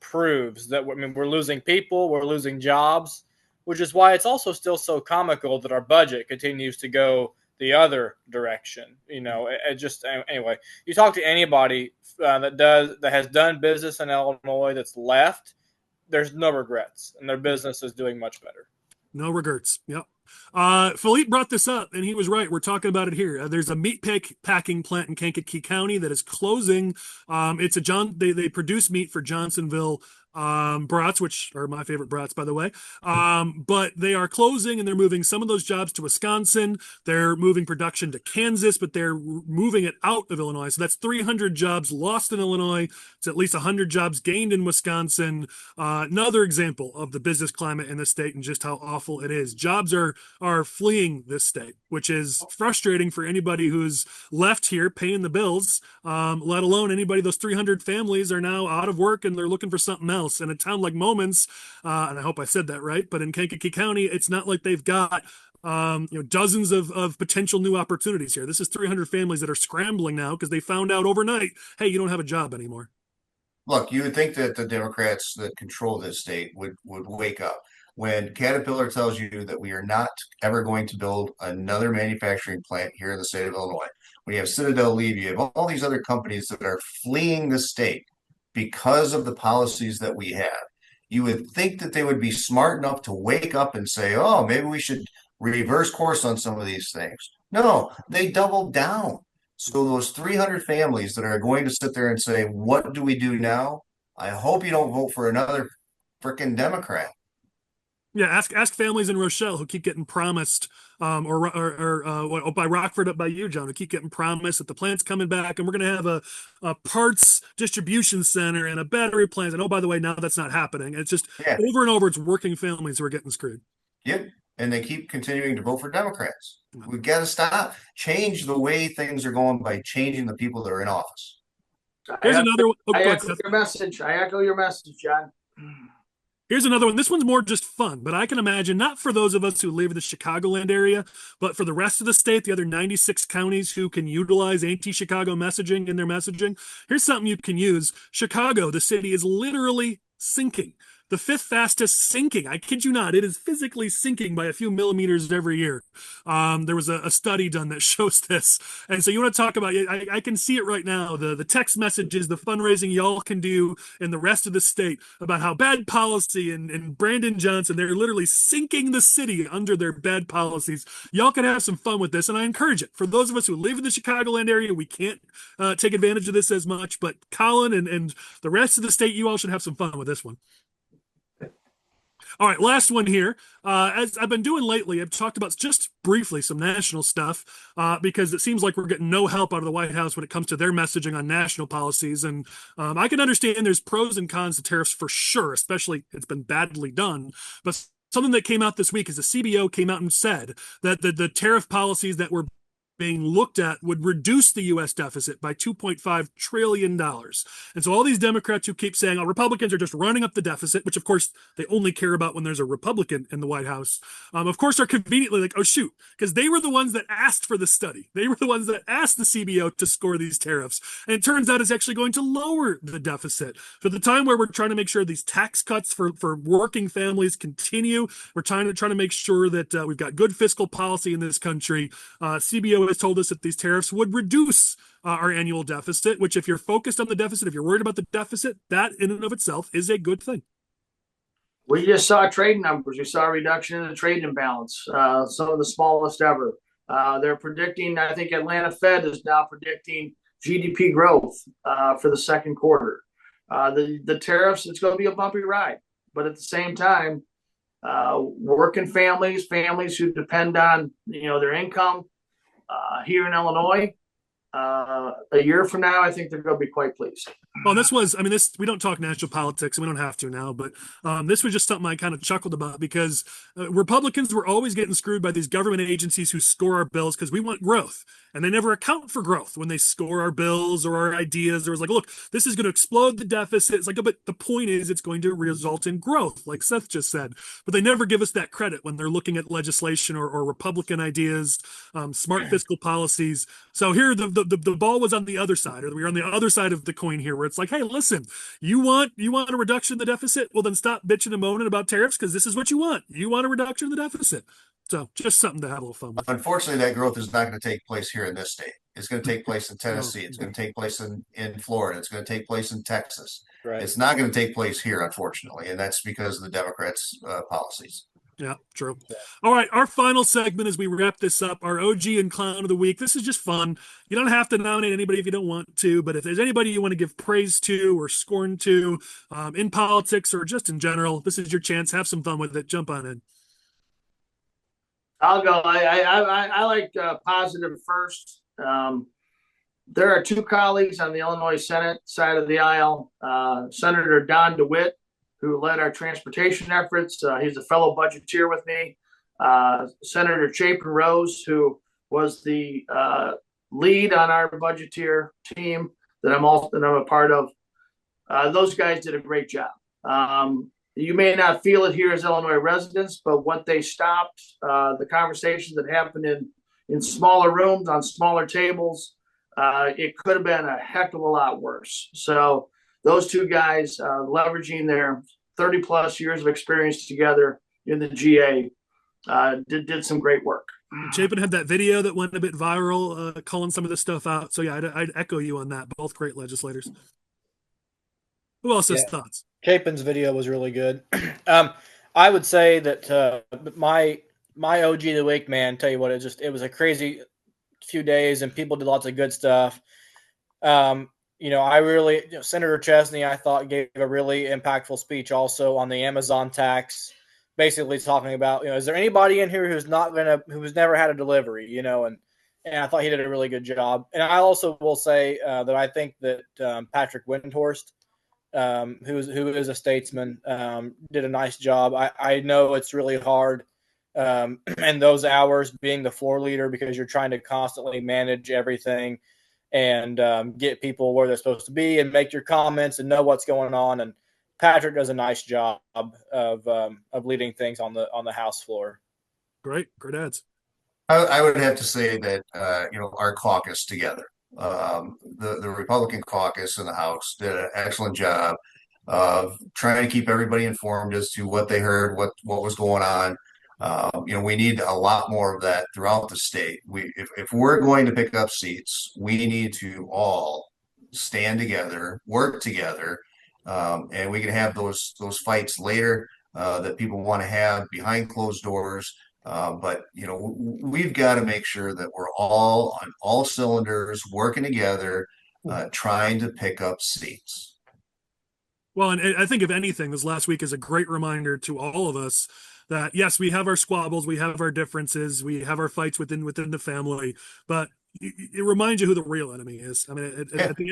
proves that we're losing people, we're losing jobs, which is why it's also still so comical that our budget continues to go the other direction. Anyway, you talk to anybody that has done business in Illinois that's left, there's no regrets, and their business is doing much better. No regrets. Yep. Philippe brought this up, and he was right. We're talking about it here. There's a packing plant in Kankakee County that is closing. It's a they produce meat for Johnsonville brats, which are my favorite brats, by the way. But they are closing, and they're moving some of those jobs to Wisconsin. They're moving production to Kansas, but they're moving it out of Illinois. So that's 300 jobs lost in Illinois. It's at least 100 jobs gained in Wisconsin. Another example of the business climate in the state and just how awful it is. Jobs are fleeing this state, which is frustrating for anybody who's left here paying the bills, let alone anybody. Those 300 families are now out of work and they're looking for something else. In a town like Moments, and I hope I said that right, but in Kankakee County, it's not like they've got dozens of potential new opportunities here. This is 300 families that are scrambling now because they found out overnight, hey, you don't have a job anymore. Look, you would think that the Democrats that control this state would wake up. When Caterpillar tells you that we are not ever going to build another manufacturing plant here in the state of Illinois, when you have Citadel Levy, you have all these other companies that are fleeing the state because of the policies that we have, you would think that they would be smart enough to wake up and say, oh, maybe we should reverse course on some of these things. No, they doubled down. So those 300 families that are going to sit there and say, what do we do now? I hope you don't vote for another freaking Democrat. Yeah, ask families in Rochelle who keep getting promised, or by Rockford up by you, John, who keep getting promised that the plant's coming back and we're going to have a parts distribution center and a battery plant. And oh, by the way, now that's not happening. It's just over and over. It's working families who are getting screwed. Yep, and they keep continuing to vote for Democrats. We've got to stop, change the way things are going by changing the people that are in office. Here's another one. I echo your message. I echo your message, John. Here's another one. This one's more just fun, but I can imagine not for those of us who live in the Chicagoland area, but for the rest of the state, the other 96 counties who can utilize anti-Chicago messaging in their messaging. Here's something you can use. Chicago, the city, is literally sinking. The fifth fastest sinking. I kid you not. It is physically sinking by a few millimeters every year. There was a study done that shows this. And so you want to talk about, I can see it right now, the text messages, the fundraising y'all can do in the rest of the state about how bad policy and Brandon Johnson, they're literally sinking the city under their bad policies. Y'all can have some fun with this, and I encourage it. For those of us who live in the Chicagoland area, we can't take advantage of this as much, but Collin and the rest of the state, you all should have some fun with this one. All right, last one here. As I've been doing lately, I've talked about just briefly some national stuff because it seems like we're getting no help out of the White House when it comes to their messaging on national policies. And I can understand there's pros and cons to tariffs for sure, especially it's been badly done. But something that came out this week is the CBO came out and said that the tariff policies that were being looked at would reduce the U.S. deficit by $2.5 trillion. And so all these Democrats who keep saying, oh, Republicans are just running up the deficit, which of course they only care about when there's a Republican in the White House, of course are conveniently like, oh, shoot, because they were the ones that asked for the study. They were the ones that asked the CBO to score these tariffs. And it turns out it's actually going to lower the deficit. For the time where we're trying to make sure these tax cuts for working families continue, we're trying to make sure that we've got good fiscal policy in this country. CBO has told us that these tariffs would reduce our annual deficit, which if you're focused on the deficit, if you're worried about the deficit, that in and of itself is a good thing. We just saw trade numbers. We saw a reduction in the trade imbalance, some of the smallest ever. They're predicting, I think Atlanta Fed is now predicting GDP growth for the second quarter. The tariffs, it's going to be a bumpy ride. But at the same time, working families who depend on their income, here in Illinois, a year from now, I think they're going to be quite pleased. Well, we don't talk national politics and we don't have to now, but this was just something I kind of chuckled about because Republicans were always getting screwed by these government agencies who score our bills because we want growth. And they never account for growth when they score our bills or our ideas. Or it's like, look, this is going to explode the deficit. It's like, oh, but the point is it's going to result in growth, like Seth just said. But they never give us that credit when they're looking at legislation or Republican ideas, smart fiscal policies. So here the ball was on the other side, or we were on the other side of the coin here, where it's like, hey, listen, you want a reduction in the deficit? Well, then stop bitching and moaning about tariffs because this is what you want. You want a reduction in the deficit. So just something to have a little fun with. Unfortunately, that growth is not going to take place here in this state. It's going to take place in Tennessee. It's going to take place in Florida. It's going to take place in Texas. Right. It's not going to take place here, unfortunately, and that's because of the Democrats' policies. Yeah, true. All right, our final segment as we wrap this up, our OG and Clown of the Week. This is just fun. You don't have to nominate anybody if you don't want to, but if there's anybody you want to give praise to or scorn to in politics or just in general, this is your chance. Have some fun with it. Jump on in. I'll go. I like positive first. There are two colleagues on the Illinois Senate side of the aisle. Senator Don DeWitt, who led our transportation efforts. He's a fellow budgeteer with me. Senator Chapin Rose, who was the lead on our budgeteer team that I'm a part of. Those guys did a great job. You may not feel it here as Illinois residents, but what they stopped, the conversations that happened in smaller rooms on smaller tables, it could have been a heck of a lot worse. So those two guys leveraging their 30 plus years of experience together in the GA did some great work. Chapin had that video that went a bit viral, calling some of this stuff out. So yeah, I'd echo you on that. Both great legislators. Who else has thoughts? Chapin's video was really good. I would say that my OG of the week, man, tell you what, it was a crazy few days and people did lots of good stuff. Senator Chesney, I thought, gave a really impactful speech also on the Amazon tax, basically talking about, is there anybody in here who's never had a delivery, and I thought he did a really good job. And I also will say that I think that Patrick Windhorst, who is a statesman, did a nice job. I know it's really hard in those hours being the floor leader because you're trying to constantly manage everything and get people where they're supposed to be and make your comments and know what's going on. And Patrick does a nice job of leading things on the House floor. Great ads. I would have to say that our caucus together, the Republican caucus in the House did an excellent job of trying to keep everybody informed as to what they heard, what was going on. We need a lot more of that throughout the state. If we're going to pick up seats, we need to all stand together, work together, and we can have those fights later that people want to have behind closed doors. But we've got to make sure that we're all on all cylinders, working together, trying to pick up seats. Well, and I think if anything, this last week is a great reminder to all of us that yes, we have our squabbles, we have our differences, we have our fights within the family, but it reminds you who the real enemy is. I mean, at the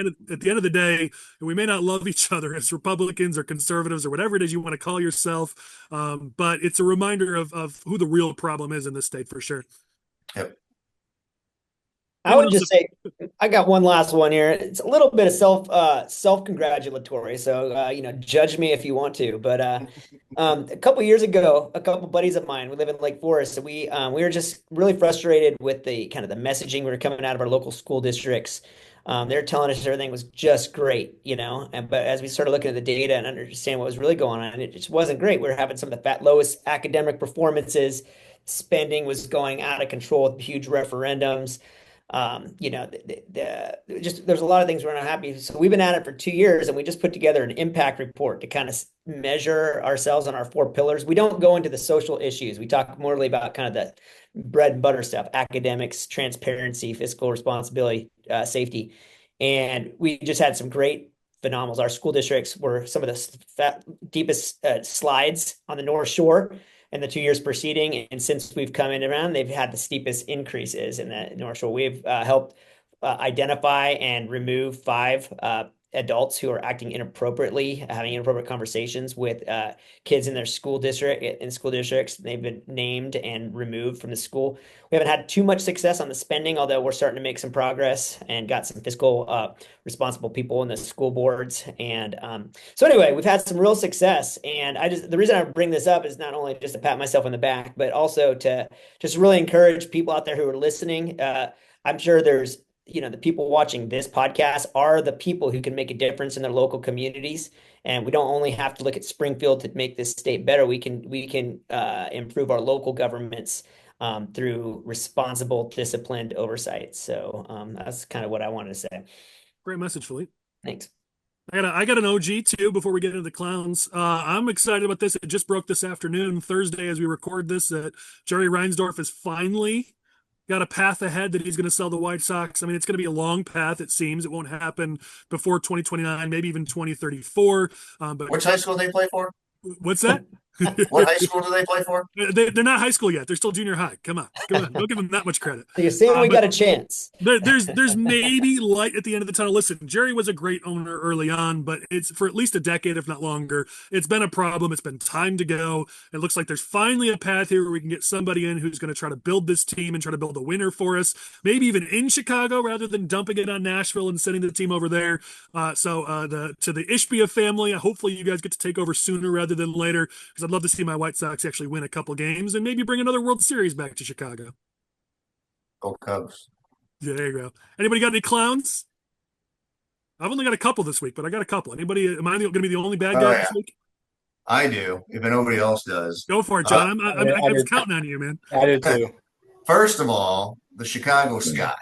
end of the day, we may not love each other as Republicans or conservatives or whatever it is you want to call yourself, but it's a reminder of who the real problem is in this state for sure. Yep. I would just say, I got one last one here. It's a little bit of self-congratulatory. So, judge me if you want to. But a couple years ago, a couple buddies of mine, we live in Lake Forest. So we were just really frustrated with the kind of the messaging we were coming out of our local school districts. They're telling us everything was just great, but as we started looking at the data and understand what was really going on, it just wasn't great. We were having some of the lowest academic performances. Spending was going out of control with huge referendums. There's a lot of things we're not happy. So we've been at it for 2 years and we just put together an impact report to kind of measure ourselves on our 4 pillars. We don't go into the social issues. We talk more about kind of the bread and butter stuff, academics, transparency, fiscal responsibility, safety. And we just had some great phenomenals. Our school districts were some of the deepest slides on the North Shore in the 2 years preceding. And since we've come in around, they've had the steepest increases in the North Shore. We've helped identify and remove 5 adults who are acting inappropriately, having inappropriate conversations with kids in their school districts. They've been named and removed from the school. We haven't had too much success on the spending, although we're starting to make some progress and got some fiscal responsible people in the school boards. And so anyway, we've had some real success. And the reason I bring this up is not only just to pat myself on the back, but also to just really encourage people out there who are listening. I'm sure there's the people watching this podcast are the people who can make a difference in their local communities. And we don't only have to look at Springfield to make this state better. We can improve our local governments through responsible, disciplined oversight. So that's kind of what I wanted to say. Great message, Philippe. Thanks. I got an OG too before we get into the clowns. I'm excited about this. It just broke this afternoon, Thursday, as we record this, that Jerry Reinsdorf has finally got a path ahead that he's going to sell the White Sox. I mean, it's going to be a long path, it seems. It won't happen before 2029, maybe even 2034. But Which high school do they play for? what's that? What high school do they play for? They're not high school yet. They're still junior high. Come on. Don't give them that much credit. So you're saying we got a chance. There's maybe light at the end of the tunnel. Listen, Jerry was a great owner early on, but it's for at least a decade, if not longer. It's been a problem. It's been time to go. It looks like there's finally a path here where we can get somebody in who's going to try to build this team and try to build a winner for us. Maybe even in Chicago rather than dumping it on Nashville and sending the team over there. To the Ishbia family, hopefully you guys get to take over sooner rather than later, because I'd love to see my White Sox actually win a couple games and maybe bring another World Series back to Chicago. Go Cubs. Yeah, there you go. Anybody got any clowns? I've only got a couple this week, but I got a couple. Anybody? Am I going to be the only bad guy this week? I do. If nobody else does, go for it, John. I was counting on you, man. I do too. First of all, the Chicago Sky.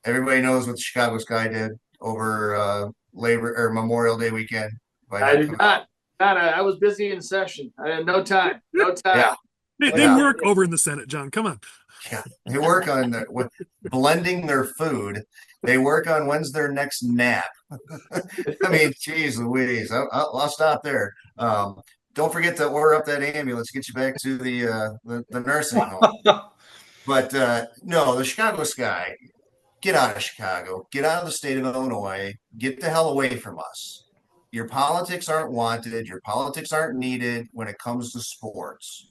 Everybody knows what the Chicago Sky did over Labor or Memorial Day weekend. I did not. I was busy in session. I had no time. No time. Yeah. They work over in the Senate, John. Come on. Yeah, they work on with blending their food. They work on when's their next nap. I mean, geez Louise. I'll stop there. Don't forget to order up that ambulance, get you back to the nursing home. But no, the Chicago Sky. Get out of Chicago. Get out of the state of Illinois. Get the hell away from us. Your politics aren't wanted. Your politics aren't needed when it comes to sports.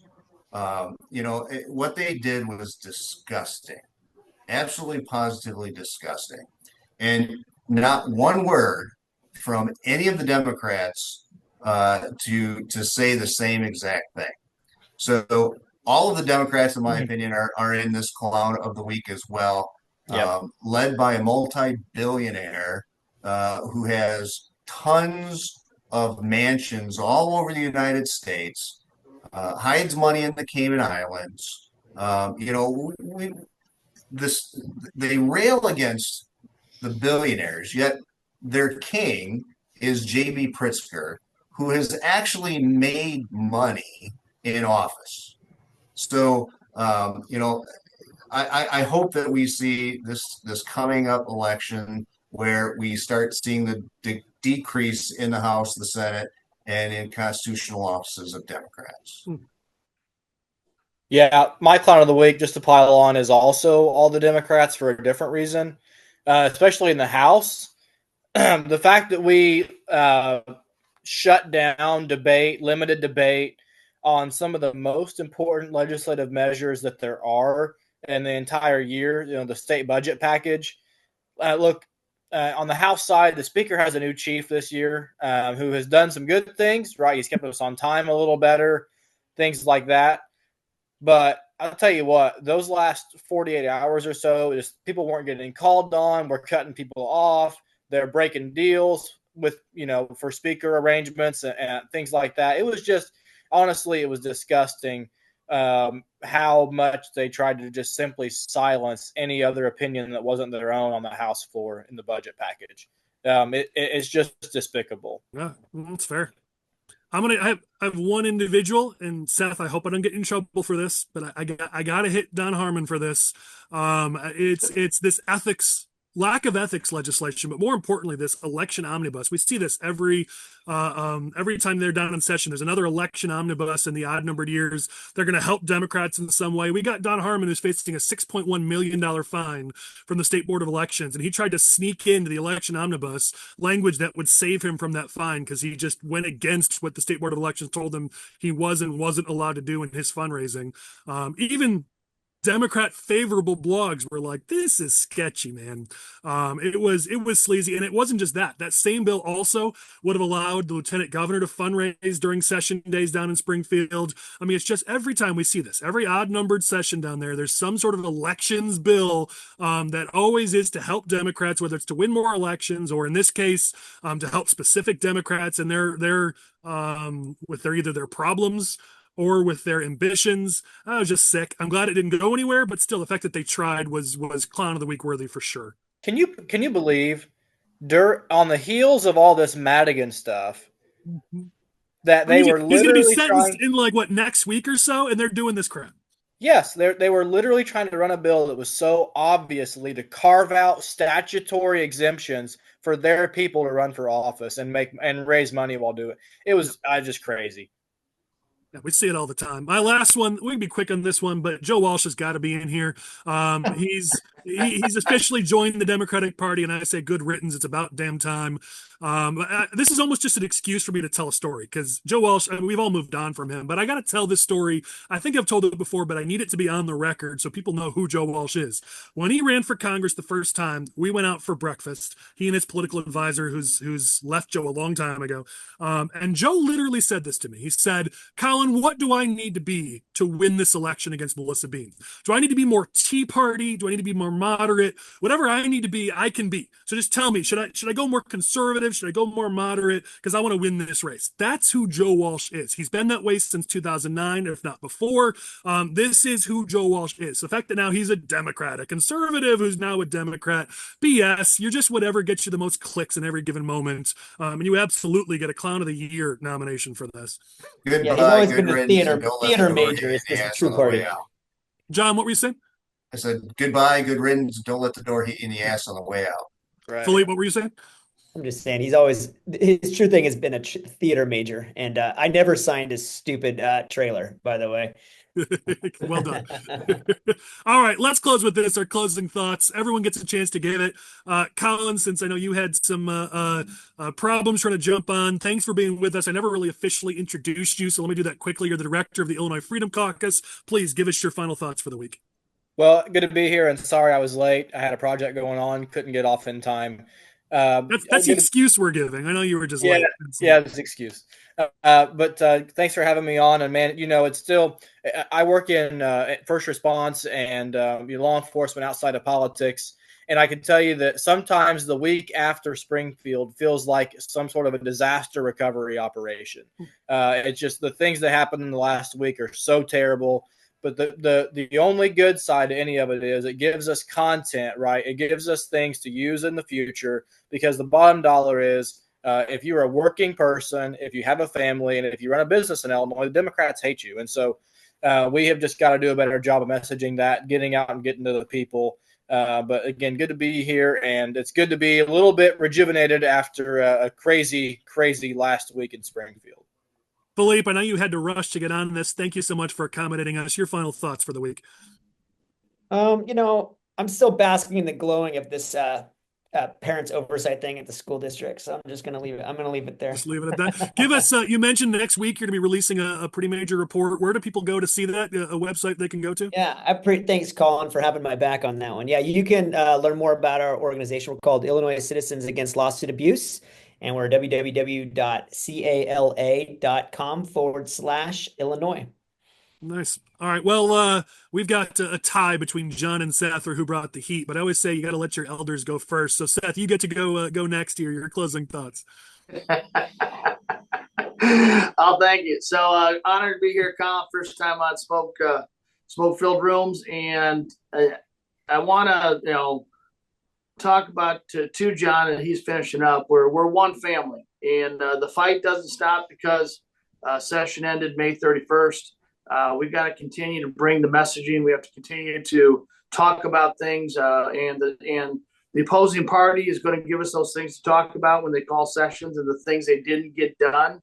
What they did was disgusting, absolutely positively disgusting. And not one word from any of the Democrats to say the same exact thing. So all of the Democrats, in my opinion, are in this clown of the week as well, led by a multi-billionaire who has tons of mansions all over the United States, hides money in the Cayman Islands. They rail against the billionaires, yet their king is J.B. Pritzker, who has actually made money in office. So, I hope that we see this coming up election where we start seeing the decrease in the House, the Senate, and in constitutional offices of Democrats. Yeah, my clown of the week, just to pile on, is also all the Democrats for a different reason, especially in the House. The fact that we shut down limited debate on some of the most important legislative measures that there are in the entire year, the state budget package. On the House side, the Speaker has a new chief this year who has done some good things, right? He's kept us on time a little better, things like that. But I'll tell you what, those last 48 hours or so, just people weren't getting called on. We're cutting people off. They're breaking deals with, for speaker arrangements and things like that. It was just, honestly, it was disgusting how much they tried to just simply silence any other opinion that wasn't their own on the House floor in the budget package. It's just despicable. Yeah, that's fair. I have one individual, and Seth, I hope I don't get in trouble for this, but I got to hit Don Harmon for this. It's this lack of ethics legislation, but more importantly, this election omnibus. We see this every time they're down in session. There's another election omnibus in the odd numbered years. They're going to help Democrats in some way. We got Don Harmon, who's facing a $6.1 million fine from the State Board of Elections, and he tried to sneak into the election omnibus language that would save him from that fine because he just went against what the State Board of Elections told him he wasn't allowed to do in his fundraising. Even Democrat favorable blogs were like, this is sketchy, man. It was sleazy. And it wasn't just that. That same bill also would have allowed the lieutenant governor to fundraise during session days down in Springfield. I mean, it's just every time we see this, every odd numbered session down there's some sort of elections bill that always is to help Democrats, whether it's to win more elections or in this case, to help specific Democrats and with either their problems or with their ambitions. I was just sick. I'm glad it didn't go anywhere, but still the fact that they tried was clown of the week worthy for sure. Can you believe on the heels of all this Madigan stuff, that they were he's going to be literally sentenced in like what, next week or so, and they're doing this crap. Yes, they were literally trying to run a bill that was so obviously to carve out statutory exemptions for their people to run for office and raise money while doing it. It was just crazy. Yeah, we see it all the time. My last one, we can be quick on this one, but Joe Walsh has got to be in here. He's officially joined the Democratic Party, and I say good riddance. It's about damn time. This is almost just an excuse for me to tell a story because Joe Walsh, I mean, we've all moved on from him, but I got to tell this story. I think I've told it before, but I need it to be on the record so people know who Joe Walsh is. When he ran for Congress the first time, we went out for breakfast. He and his political advisor, who's left Joe a long time ago, and Joe literally said this to me. He said, "Collin, what do I need to be to win this election against Melissa Bean? Do I need to be more Tea Party? Do I need to be more moderate? Whatever I need to be, I can be. So just tell me, should I go more conservative? Should I go more moderate? Because I want to win this race." That's who Joe Walsh is. He's been that way since 2009, if not before. This is who Joe Walsh is. The fact that now he's a Democrat, a conservative who's now a Democrat, BS. You're just whatever gets you the most clicks in every given moment. And you absolutely get a Clown of the Year nomination for this. Goodbye, Yeah, he's always good been a riddance, theater major. It's just a true party. John, what were you saying? I said, goodbye, good riddance. Don't let the door hit you in the ass on the way out. Right. Philippe, what were you saying? I'm just saying his true thing has been a theater major, and I never signed his stupid trailer, by the way. Well done. All right, let's close with this. Our closing thoughts. Everyone gets a chance to give it. Collin, since I know you had some problems trying to jump on, thanks for being with us. I never really officially introduced you, so let me do that quickly. You're the director of the Illinois Freedom Caucus. Please give us your final thoughts for the week. Well, good to be here, and sorry I was late. I had a project going on, couldn't get off in time. That's the excuse we're giving. I know you were just late. Yeah, it's an excuse. But thanks for having me on. And man, it's still, I work in first response and law enforcement outside of politics. And I can tell you that sometimes the week after Springfield feels like some sort of a disaster recovery operation. It's just the things that happened in the last week are so terrible. But the only good side to any of it is it gives us content, right? It gives us things to use in the future, because the bottom dollar is if you're a working person, if you have a family, and if you run a business in Illinois, the Democrats hate you. And so we have just got to do a better job of messaging that, getting out and getting to the people. But again, good to be here, and it's good to be a little bit rejuvenated after a crazy, crazy last week in Springfield. Philippe, I know you had to rush to get on this. Thank you so much for accommodating us. Your final thoughts for the week. I'm still basking in the glowing of this parents oversight thing at the school district. So I'm just going to leave it. I'm going to leave it there. Just leave it at that. Give us, you mentioned next week you're going to be releasing a pretty major report. Where do people go to see that? A website they can go to? Yeah, thanks, Collin, for having my back on that one. Yeah, you can learn more about our organization. We're called Illinois Citizens Against Lawsuit Abuse, and we're www.cala-la.com/Illinois. Nice. All right. Well, we've got a tie between John and Seth for who brought the heat, but I always say you got to let your elders go first. So Seth, you get to go next here. Your closing thoughts. Oh, thank you. So honored to be here, Collin. First time on smoke-filled rooms, and I want to talk about to John, and he's finishing up. We're one family, and the fight doesn't stop because session ended May 31st. We've got to continue to bring the messaging. We have to continue to talk about things, and the opposing party is going to give us those things to talk about when they call sessions and the things they didn't get done.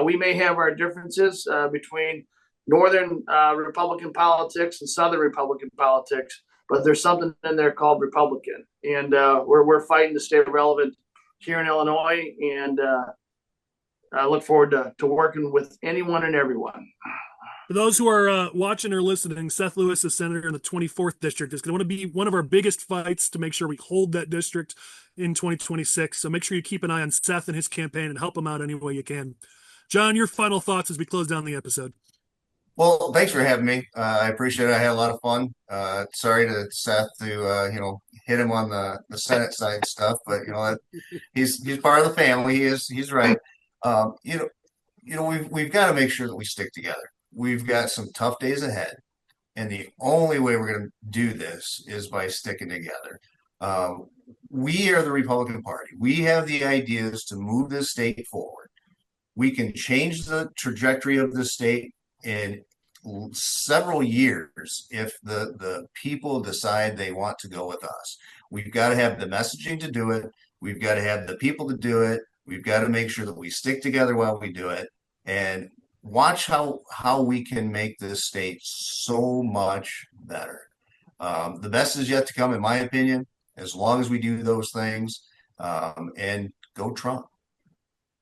We may have our differences between Northern Republican politics and Southern Republican politics, but there's something in there called Republican, and we're fighting to stay relevant here in Illinois, and I look forward to working with anyone and everyone. For those who are watching or listening, Seth Lewis is senator in the 24th district. It's going to be one of our biggest fights to make sure we hold that district in 2026. So make sure you keep an eye on Seth and his campaign and help him out any way you can. John, your final thoughts as we close down the episode. Well, thanks for having me. I appreciate it. I had a lot of fun. Sorry to Seth to hit him on the Senate side stuff, but he's part of the family. He's right. We've got to make sure that we stick together. We've got some tough days ahead, and the only way we're going to do this is by sticking together. we are the Republican Party. We have the ideas to move this state forward. We can change the trajectory of the state in several years if the people decide they want to go with us. We've got to have the messaging to do it. We've got to have the people to do it. We've got to make sure that we stick together while we do it, and watch how we can make this state so much better. The best is yet to come, in my opinion, as long as we do those things, and go Trump.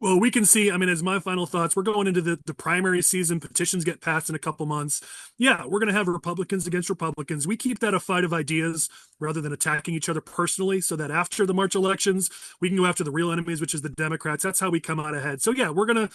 Well, we can see, I mean, as my final thoughts, we're going into the primary season. Petitions get passed in a couple months. Yeah, we're going to have Republicans against Republicans. We keep that a fight of ideas rather than attacking each other personally, so that after the March elections, we can go after the real enemies, which is the Democrats. That's how we come out ahead. So yeah, we're gonna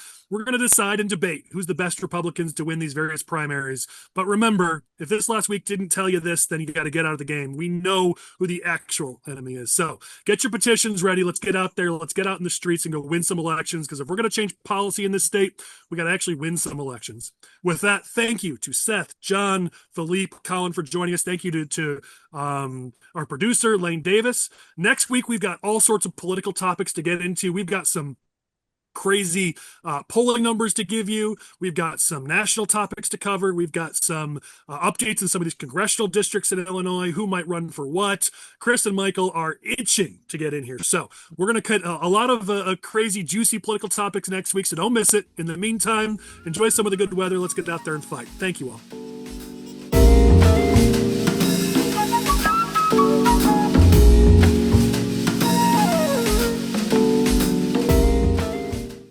decide and debate who's the best Republicans to win these various primaries. But remember, if this last week didn't tell you this, then you got to get out of the game. We know who the actual enemy is. So get your petitions ready. Let's get out there. Let's get out in the streets and go win some elections. Because if we're going to change policy in this state, we got to actually win some elections. With that, thank you to Seth, John, Philippe, Collin for joining us. Thank you to our producer, Lane Davis. Next week, we've got all sorts of political topics to get into. We've got some crazy polling numbers to give you. We've got some national topics to cover. We've got some updates in some of these congressional districts in Illinois, who might run for what. Chris and Michael are itching to get in here. So we're going to cut a lot of crazy, juicy political topics next week, so don't miss it. In the meantime, enjoy some of the good weather. Let's get out there and fight. Thank you all.